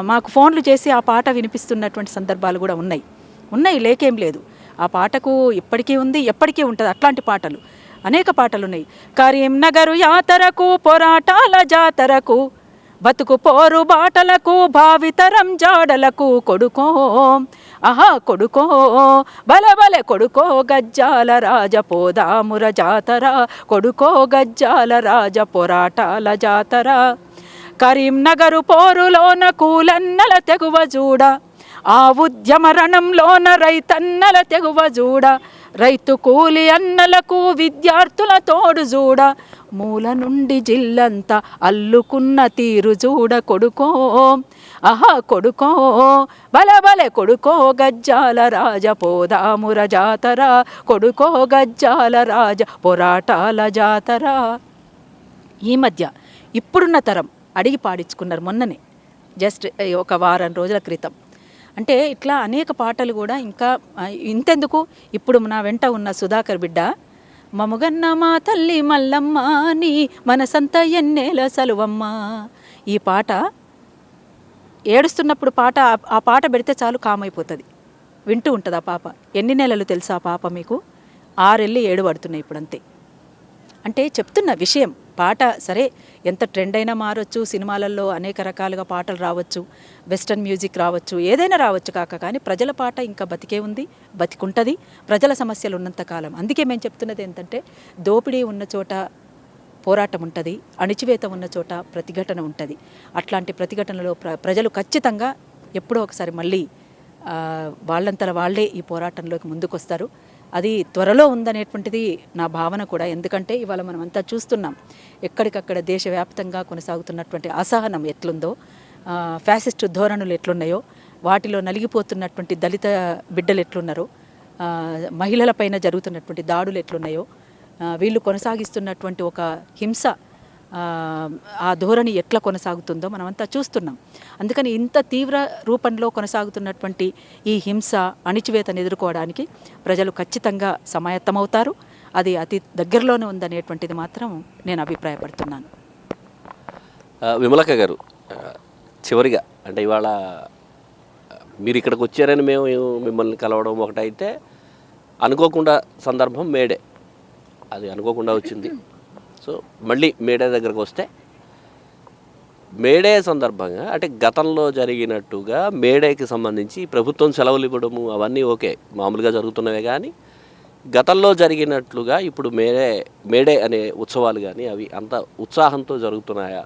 మాకు ఫోన్లు చేసి ఆ పాట వినిపిస్తున్నటువంటి సందర్భాలు కూడా ఉన్నాయి, లేకేం లేదు. ఆ పాటకు ఇప్పటికీ ఉంది, ఎప్పటికీ ఉంటుంది. అట్లాంటి పాటలు అనేక పాటలు ఉన్నాయి. కరీంనగరు యాతరకు పోరాటాల జాతరకు బతుకు పోరు బాటలకు భావితరం జాడలకు కొడుకో కొడుకో బలబలె కొడుకో గజ్జాల రాజ పోదాముర జాతర, కొడుకో గజ్జాల రాజ పోరాటాల జాతర. కరీంనగరు పోరులోన కూలన్నల తెగువ చూడ, ఆ ఉద్యమ రణంలోన రైతన్నల తెగువ చూడ, రైతు కూలి అన్నలకు విద్యార్థుల తోడు చూడ, మూల నుండి జిల్లంతా అల్లుకున్న తీరు చూడ కొడుకో కొడుకో బలబలె కొడుకో గజ్జాల రాజ పోదాముర జాతర, కొడుకో గజ్జాల రాజ పోరాటాల జాతర. ఈ మధ్య ఇప్పుడున్న తరం అడిగి పాడించుకున్నారు మొన్ననే, జస్ట్ ఒక వారం రోజుల క్రితం. అంటే ఇట్లా అనేక పాటలు కూడా ఇంకా ఇంతెందుకు, ఇప్పుడు నా వెంట ఉన్న సుధాకర్ బిడ్డ మముగన్న మా తల్లి మల్లమ్మ నీ మనసంత ఎన్నేల సలువమ్మ, ఈ పాట ఏడుస్తున్నప్పుడు ఆ పాట పెడితే చాలు కామైపోతుంది, వింటూ ఉంటుంది ఆ పాప. ఎన్ని నెలలు తెలుసా ఆ పాప మీకు? 6 ఏళ్ళు 7 పడుతున్నాయి ఇప్పుడు అంతే. అంటే చెప్తున్న విషయం పాట సరే ఎంత ట్రెండ్ అయినా మారొచ్చు, సినిమాలలో అనేక రకాలుగా పాటలు రావచ్చు, వెస్టర్న్ మ్యూజిక్ రావచ్చు, ఏదైనా రావచ్చు కానీ ప్రజల పాట ఇంకా బతికే ఉంది, బతికుంటుంది ప్రజల సమస్యలు ఉన్నంతకాలం. అందుకే మేము చెప్తున్నది ఏంటంటే దోపిడీ ఉన్న చోట పోరాటం ఉంటుంది, అణిచివేత ఉన్న చోట ప్రతిఘటన ఉంటుంది. అట్లాంటి ప్రతిఘటనలో ప్రజలు ఖచ్చితంగా ఎప్పుడో ఒకసారి మళ్ళీ వాళ్ళంతల వాళ్ళే ఈ పోరాటంలోకి ముందుకొస్తారు. అది త్వరలో ఉందనేటువంటిది నా భావన కూడా. ఎందుకంటే ఇవాళ మనం అంతా చూస్తున్నాం ఎక్కడికక్కడ దేశవ్యాప్తంగా కొనసాగుతున్నటువంటి అసహనం ఎట్లుందో, ఫ్యాసిస్ట్ ధోరణులు ఎట్లున్నాయో, వాటిలో నలిగిపోతున్నటువంటి దళిత బిడ్డలు ఎట్లున్నారో, మహిళలపైన జరుగుతున్నటువంటి దాడులు ఎట్లున్నాయో, వీళ్ళు కొనసాగిస్తున్నటువంటి ఒక హింస ఆ ధోరణి ఎట్లా కొనసాగుతుందో మనమంతా చూస్తున్నాం. అందుకని ఇంత తీవ్ర రూపంలో కొనసాగుతున్నటువంటి ఈ హింస అణిచివేతను ఎదుర్కోవడానికి ప్రజలు ఖచ్చితంగా సమాయత్తమవుతారు. అది అతి దగ్గరలోనే ఉందనేటువంటిది మాత్రం నేను అభిప్రాయపడుతున్నాను. విమలక్క గారు, చివరిగా అంటే ఇవాళ మీరు ఇక్కడికి వచ్చారని మేము మిమ్మల్ని కలవడం ఒకటైతే, అనుకోకుండా సందర్భం మేడే, అది అనుకోకుండా వచ్చింది. సో మళ్ళీ మేడే దగ్గరకు వస్తే, మేడే సందర్భంగా అంటే గతంలో జరిగినట్టుగా మేడేకి సంబంధించి ప్రభుత్వం సెలవులు ఇవ్వడము అవన్నీ ఓకే, మామూలుగా జరుగుతున్నవే. కానీ గతంలో జరిగినట్లుగా ఇప్పుడు మేడే అనే ఉత్సవాలు కానీ అవి అంత ఉత్సాహంతో జరుగుతున్నాయా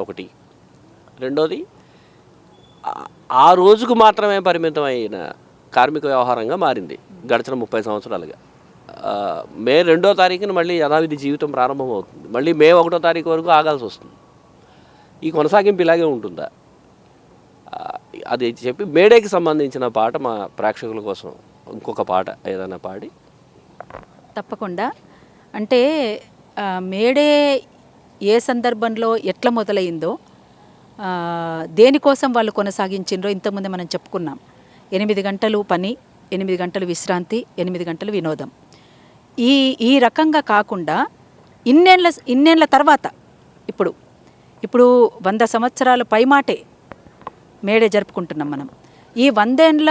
ఒకటి. రెండోది, ఆ రోజుకు మాత్రమే పరిమితమైన కార్మిక వ్యవహారంగా మారింది గడిచిన 30 సంవత్సరాలుగా. మే 2వ తారీఖున మళ్ళీ యథావిధి జీవితం ప్రారంభమవుతుంది. మళ్ళీ మే 1వ తారీఖు వరకు ఆగాల్సి వస్తుంది. ఈ కొనసాగింపు ఇలాగే ఉంటుందా? అది చెప్పి మేడేకి సంబంధించిన పాట మా ప్రేక్షకుల కోసం ఇంకొక పాట ఏదైనా పాడి. తప్పకుండా. అంటే మేడే ఏ సందర్భంలో ఎట్లా మొదలైందో, దేనికోసం వాళ్ళు కొనసాగించిండ్రో ఇంతకుముందే మనం చెప్పుకున్నాం. 8 గంటలు పని, 8 గంటలు విశ్రాంతి, 8 గంటలు వినోదం. ఈ రకంగా కాకుండా ఇన్నేళ్ల తర్వాత ఇప్పుడు 100 సంవత్సరాల పైమాటే మేడే జరుపుకుంటున్నాం మనం. ఈ 100 ఏళ్ల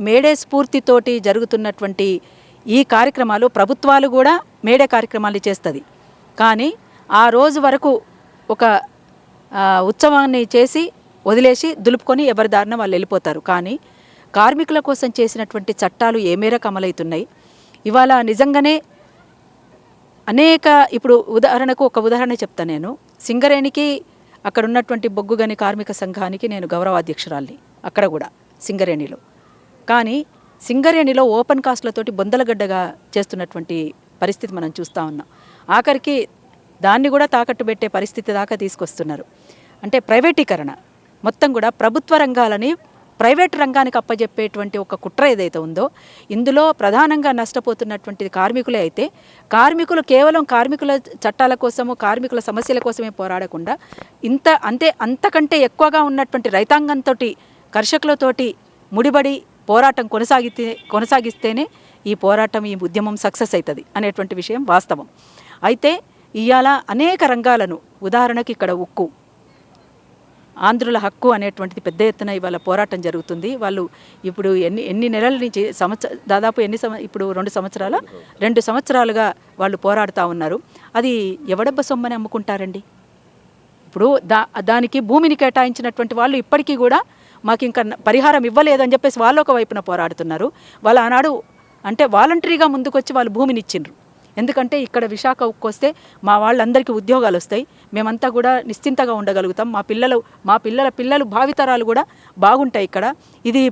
మేడే స్ఫూర్తితోటి జరుగుతున్నటువంటి ఈ కార్యక్రమాలు ప్రభుత్వాలు కూడా మేడే కార్యక్రమాలు చేస్తుంది. కానీ ఆ రోజు వరకు ఒక ఉత్సవాన్ని చేసి వదిలేసి దులుపుకొని ఎవరి దారిన వాళ్ళు వెళ్ళిపోతారు. కానీ కార్మికుల కోసం చేసినటువంటి చట్టాలు ఏ మేరకు అమలవుతున్నాయి ఇవాళ నిజంగానే అనేక. ఇప్పుడు ఉదాహరణకు ఒక ఉదాహరణ చెప్తాను నేను. సింగరేణికి అక్కడ ఉన్నటువంటి బొగ్గుగని కార్మిక సంఘానికి నేను గౌరవాధ్యక్షురాల్ని అక్కడ కూడా సింగరేణిలో. కానీ సింగరేణిలో ఓపెన్ కాస్ట్లతోటి బొందలగడ్డగా చేస్తున్నటువంటి పరిస్థితి మనం చూస్తూ ఉన్నాం. ఆఖరికి దాన్ని కూడా తాకట్టు పెట్టే పరిస్థితి దాకా తీసుకొస్తున్నారు. అంటే ప్రైవేటీకరణ, మొత్తం కూడా ప్రభుత్వ రంగాలని ప్రైవేట్ రంగానికి అప్పజెప్పేటువంటి ఒక కుట్ర ఏదైతే ఉందో ఇందులో ప్రధానంగా నష్టపోతున్నటువంటిది కార్మికులే. అయితే కార్మికులు కేవలం కార్మికుల చట్టాల కోసము కార్మికుల సమస్యల కోసమే పోరాడకుండా అంతకంటే ఎక్కువగా ఉన్నటువంటి రైతాంగంతో కర్షకులతోటి ముడిబడి పోరాటం కొనసాగిస్తేనే ఈ పోరాటం ఈ ఉద్యమం సక్సెస్ అవుతుంది అనేటువంటి విషయం వాస్తవం. అయితే ఇవాళ అనేక రంగాలను ఉదాహరణకి ఇక్కడ ఉక్కు ఆంధ్రుల హక్కు అనేటువంటిది పెద్ద ఎత్తున ఇవాళ పోరాటం జరుగుతుంది. వాళ్ళు ఇప్పుడు ఎన్ని నెలల నుంచి దాదాపు ఇప్పుడు 2 సంవత్సరాలుగా వాళ్ళు పోరాడుతూ ఉన్నారు. అది ఎవడబ్బ సొమ్మని అమ్ముకుంటారండి? ఇప్పుడు దానికి భూమిని కేటాయించినటువంటి వాళ్ళు ఇప్పటికీ కూడా మాకు ఇంకా పరిహారం ఇవ్వలేదని చెప్పేసి వాళ్ళు ఒక వైపున పోరాడుతున్నారు. వాళ్ళు ఆనాడు అంటే వాలంటరీగా ముందుకొచ్చి వాళ్ళు భూమిని ఇచ్చిండ్రు. ఎందుకంటే ఇక్కడ విశాఖ ఉక్కు వస్తే మా వాళ్ళందరికీ ఉద్యోగాలు వస్తాయి, మేమంతా కూడా నిశ్చింతగా ఉండగలుగుతాం, మా పిల్లలు భావితరాలు కూడా బాగుంటాయి. ఇక్కడ ఇది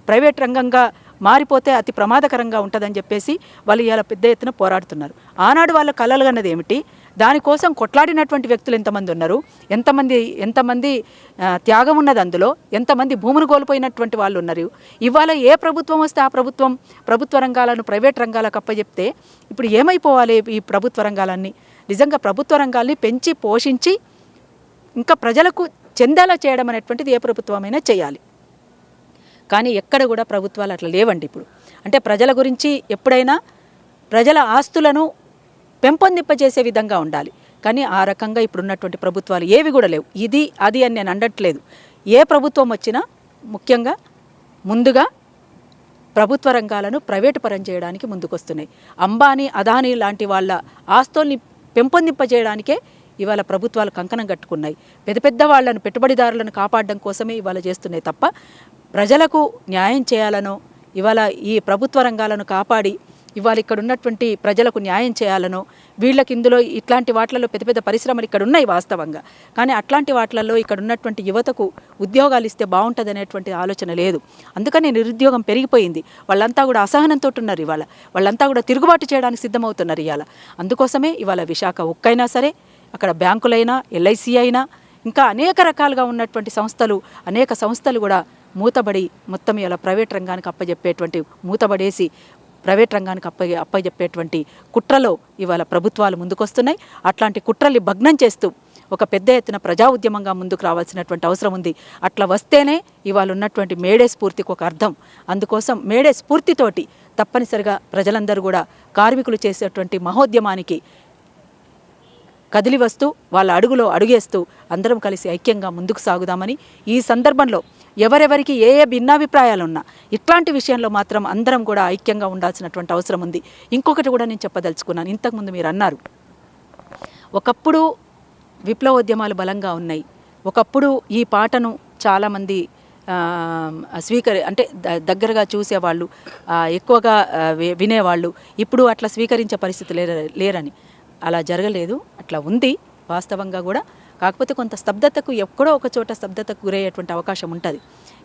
ప్రైవేట్ రంగంగా మారిపోతే అతి ప్రమాదకరంగా ఉంటుందని చెప్పేసి వాళ్ళు ఇలా పెద్ద ఎత్తున పోరాడుతున్నారు. ఆనాడు వాళ్ళ కలలు అన్నది ఏమిటి? దానికోసం కొట్లాడినటువంటి వ్యక్తులు ఎంతమంది ఉన్నారు, ఎంతమంది త్యాగం ఉన్నది, అందులో ఎంతమంది భూములు కోల్పోయినటువంటి వాళ్ళు ఉన్నారు. ఇవాళ ఏ ప్రభుత్వం వస్తే ఆ ప్రభుత్వ రంగాలను ప్రైవేట్ రంగాలకు అప్పచెప్తే ఇప్పుడు ఏమైపోవాలి ఈ ప్రభుత్వ రంగాలన్నీ? నిజంగా ప్రభుత్వ రంగాల్ని పెంచి పోషించి ఇంకా ప్రజలకు చెందేలా చేయడం అనేటువంటిది ఏ ప్రభుత్వమైనా చేయాలి. కానీ ఎక్కడ కూడా ప్రభుత్వాలు అట్లా లేవండి. ఇప్పుడు అంటే ప్రజల గురించి ఎప్పుడైనా ప్రజల ఆస్తులను పెంపొందింపజేసే విధంగా ఉండాలి. కానీ ఆ రకంగా ఇప్పుడున్నటువంటి ప్రభుత్వాలు ఏవి కూడా లేవు. ఇది అది అని నేను అనట్లేదు. ఏ ప్రభుత్వం వచ్చినా ముఖ్యంగా ముందుగా ప్రభుత్వ రంగాలను ప్రైవేటు పరం చేయడానికి ముందుకొస్తున్నాయి. అంబానీ అదానీ లాంటి వాళ్ళ ఆస్తుల్ని పెంపొందింపజేయడానికే ఇవాళ ప్రభుత్వాలు కంకణం కట్టుకున్నాయి. పెద్ద వాళ్ళను పెట్టుబడిదారులను కాపాడడం కోసమే ఇవాళ చేస్తున్నాయి తప్ప ప్రజలకు న్యాయం చేయాలనో ఇవాళ ఈ ప్రభుత్వ రంగాలను కాపాడి ఇవాళ ఇక్కడ ఉన్నటువంటి ప్రజలకు న్యాయం చేయాలనో వీళ్ళకి ఇందులో ఇట్లాంటి వాటిలలో పెద్ద పరిశ్రమలు ఇక్కడ ఉన్నాయి వాస్తవంగా. కానీ అట్లాంటి వాటిలలో ఇక్కడ ఉన్నటువంటి యువతకు ఉద్యోగాలు ఇస్తే బాగుంటుంది అనేటువంటి ఆలోచన లేదు. అందుకని నిరుద్యోగం పెరిగిపోయింది. వాళ్ళంతా కూడా అసహనంతో ఉన్నారు. ఇవాళ వాళ్ళంతా కూడా తిరుగుబాటు చేయడానికి సిద్ధమవుతున్నారు. ఇవాళ అందుకోసమే ఇవాళ విశాఖ ఉక్కైనా సరే, అక్కడ బ్యాంకులైనా, ఎల్ఐసి అయినా, ఇంకా అనేక రకాలుగా ఉన్నటువంటి అనేక సంస్థలు కూడా మూతబడి మొత్తం ఇలా ప్రైవేట్ రంగానికి అప్పజెప్పేటువంటి మూతబడేసి ప్రైవేట్ రంగానికి అప్పజెప్పేటువంటి కుట్రలో ఇవాళ ప్రభుత్వాలు ముందుకొస్తున్నాయి. అట్లాంటి కుట్రల్ని భగ్నం చేస్తూ ఒక పెద్ద ఎత్తున ప్రజా ఉద్యమంగా ముందుకు రావాల్సినటువంటి అవసరం ఉంది. అట్లా వస్తేనే ఇవాళ ఉన్నటువంటి మేడే స్ఫూర్తికి ఒక అర్థం. అందుకోసం మేడే స్ఫూర్తితోటి తప్పనిసరిగా ప్రజలందరూ కూడా కార్మికులు చేసేటువంటి మహోద్యమానికి కదిలి వస్తూ వాళ్ళ అడుగులో అడుగేస్తూ అందరం కలిసి ఐక్యంగా ముందుకు సాగుదామని, ఈ సందర్భంలో ఎవరెవరికి ఏ భిన్నాభిప్రాయాలు ఉన్నా ఇట్లాంటి విషయంలో మాత్రం అందరం కూడా ఐక్యంగా ఉండాల్సినటువంటి అవసరం ఉంది. ఇంకొకటి కూడా నేను చెప్పదలుచుకున్నాను. ఇంతకుముందు మీరు అన్నారు, ఒకప్పుడు విప్లవోద్యమాలు బలంగా ఉన్నాయి, ఒకప్పుడు ఈ పాటను చాలామంది అంటే దగ్గరగా చూసేవాళ్ళు, ఎక్కువగా వినేవాళ్ళు. ఇప్పుడు అట్లా స్వీకరించే పరిస్థితి లేరని. అలా జరగలేదు, అట్లా ఉంది వాస్తవంగా కూడా. కాకపోతే కొంత స్తబ్దతకు ఎక్కడో ఒక చోట స్తబ్దతకు గురయ్యేటువంటి అవకాశం ఉంటుంది.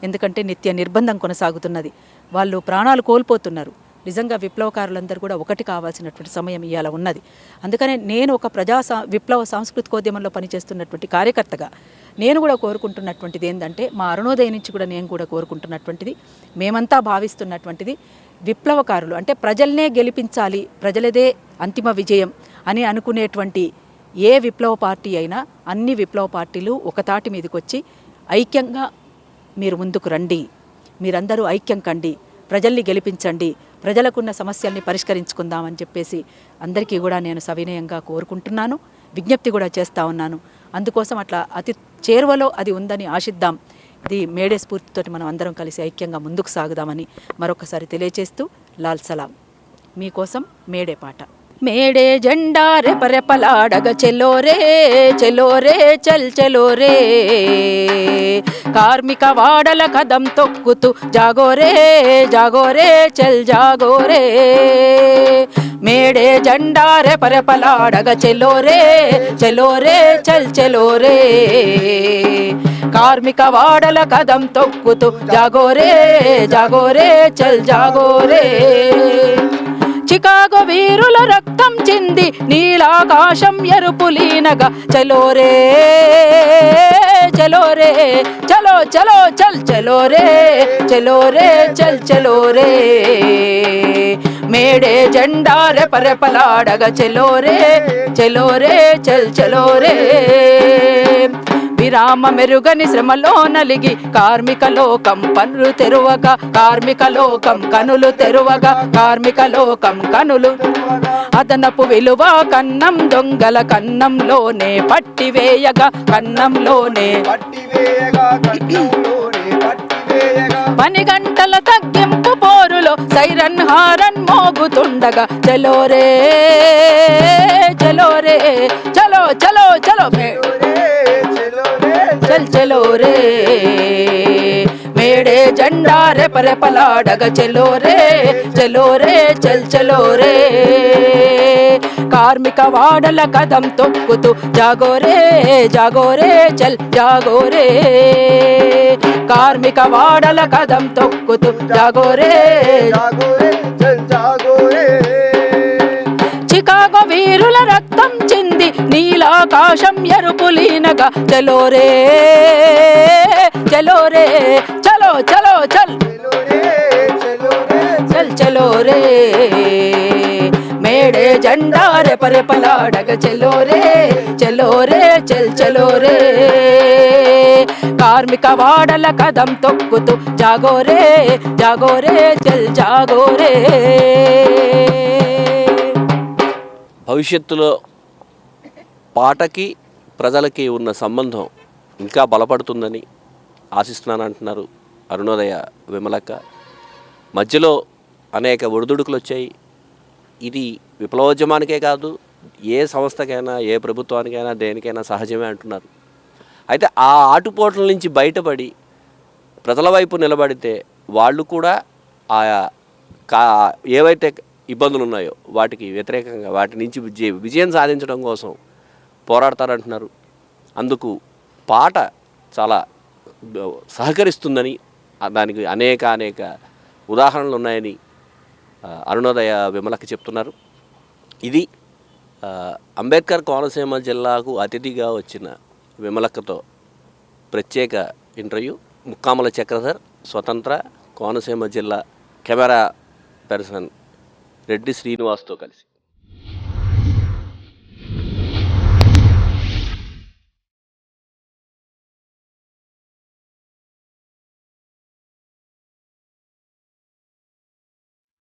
ఎందుకంటే నిత్య నిర్బంధం కొనసాగుతున్నది, వాళ్ళు ప్రాణాలు కోల్పోతున్నారు. నిజంగా విప్లవకారులందరూ కూడా ఒకటి కావాల్సినటువంటి సమయం ఇవాళ ఉన్నది. అందుకనే నేను ఒక విప్లవ సాంస్కృతికోద్యమంలో పనిచేస్తున్నటువంటి కార్యకర్తగా నేను కూడా కోరుకుంటున్నటువంటిది ఏంటంటే, మా అరుణోదయం నుంచి కూడా నేను కూడా కోరుకుంటున్నటువంటిది, మేమంతా భావిస్తున్నటువంటిది, విప్లవకారులు అంటే ప్రజల్నే గెలిపించాలి, ప్రజలదే అంతిమ విజయం అని అనుకునేటువంటి ఏ విప్లవ పార్టీ అయినా అన్ని విప్లవ పార్టీలు ఒకతాటి మీదకి వచ్చి ఐక్యంగా మీరు ముందుకు రండి, మీరందరూ ఐక్యం కండి, ప్రజల్ని గెలిపించండి, ప్రజలకున్న సమస్యల్ని పరిష్కరించుకుందామని చెప్పేసి అందరికీ కూడా నేను సవినయంగా కోరుకుంటున్నాను, విజ్ఞప్తి కూడా చేస్తూ ఉన్నాను. అందుకోసం అట్లా అతి చేరువలో అది ఉందని ఆశిద్దాం. ఇది మేడే స్ఫూర్తితోటి మనం అందరం కలిసి ఐక్యంగా ముందుకు సాగుదామని మరొకసారి తెలియజేస్తూ లాల్ సలాం. మీకోసం మేడే పాట. మేడే జెండా రెపరెపలాడగ చెలో రే చల్ చెలో రే, కార్మిక వాడల కదం తొక్కుతూ జాగోరే చల్ జాగోరే. మేడే జెండా రెపరెపలాడగ చెలో రే చల్ చెలో రే, కార్మిక వాడల కదం తొక్కుతూ జాగోరే చల్ జాగోరే. చికాగో వీరుల రక్తం చింది నీలాకాశం ఎరుపులీనగా చలో రే रे चलो चलो चल चलो रे चल चलो रे మేడే జెండా రెపరెపలాడగ చెలో రే చల్ చలో రే విరామ మెరుగని శ్రమలో నలిగి కార్మిక లోకం పనులు తెరువగా కార్మిక లోకం కనులు తెరువగా కార్మిక లోకం కనులు అదనపు విలువ కన్నం దొంగల కన్నంలోనే పట్టివేయగా కన్నంలోనే పని గంటల తగ్గింపు పోరులో సైరన్ హారన్ మోగుతుండగా చలో రే చలో చలో చలో చలో రే మేడే జెండా రెపరెపలాడగ చలో రే చలో రే కార్మిక వాడల కదం తొక్కుతూ జాగోరే చల్ జాగోరే కార్మిక వాడల కదం తొక్కుతూ జాగోరే చల్ జాగోరే చికాగో వీరుల రక్తం చింది నీలాకాశం ఎరుపులీనగా చలో రే చలో చలో రే మేడే జెండా రెపరెపలాడగ చలో రే చలో రే కార్మిక వాడల కదం తొక్కుతూ జాగోరే చల్ జాగోరే భవిష్యత్తులో పాటకి ప్రజలకి ఉన్న సంబంధం ఇంకా బలపడుతుందని ఆశిస్తున్నానంటున్నారు అరుణోదయ విమలక్క. మధ్యలో అనేక ఒడిదుడుకులు వచ్చాయి. ఇది విప్లవోద్యమానికే కాదు, ఏ సంస్థకైనా ఏ ప్రభుత్వానికైనా దేనికైనా సహజమే అంటున్నారు. అయితే ఆ ఆటుపోట్ల నుంచి బయటపడి ప్రజల వైపు నిలబడితే వాళ్ళు కూడా ఆయా ఏవైతే ఇబ్బందులు ఉన్నాయో వాటికి వ్యతిరేకంగా వాటి నుంచి విజయం సాధించడం కోసం పోరాడతారంటున్నారు. అందుకు పాట చాలా సహకరిస్తుందని, దానికి అనేక ఉదాహరణలు ఉన్నాయని అరుణోదయ విమలకి చెప్తున్నారు. ఇది అంబేద్కర్ కోనసీమ జిల్లాకు అతిథిగా వచ్చిన విమలక్కతో ప్రత్యేక ఇంటర్వ్యూ. ముక్కామల చక్రధర్, స్వతంత్ర, కోనసీమ జిల్లా కెమెరా పర్సన్ రెడ్డి శ్రీనివాస్తో కలిసి.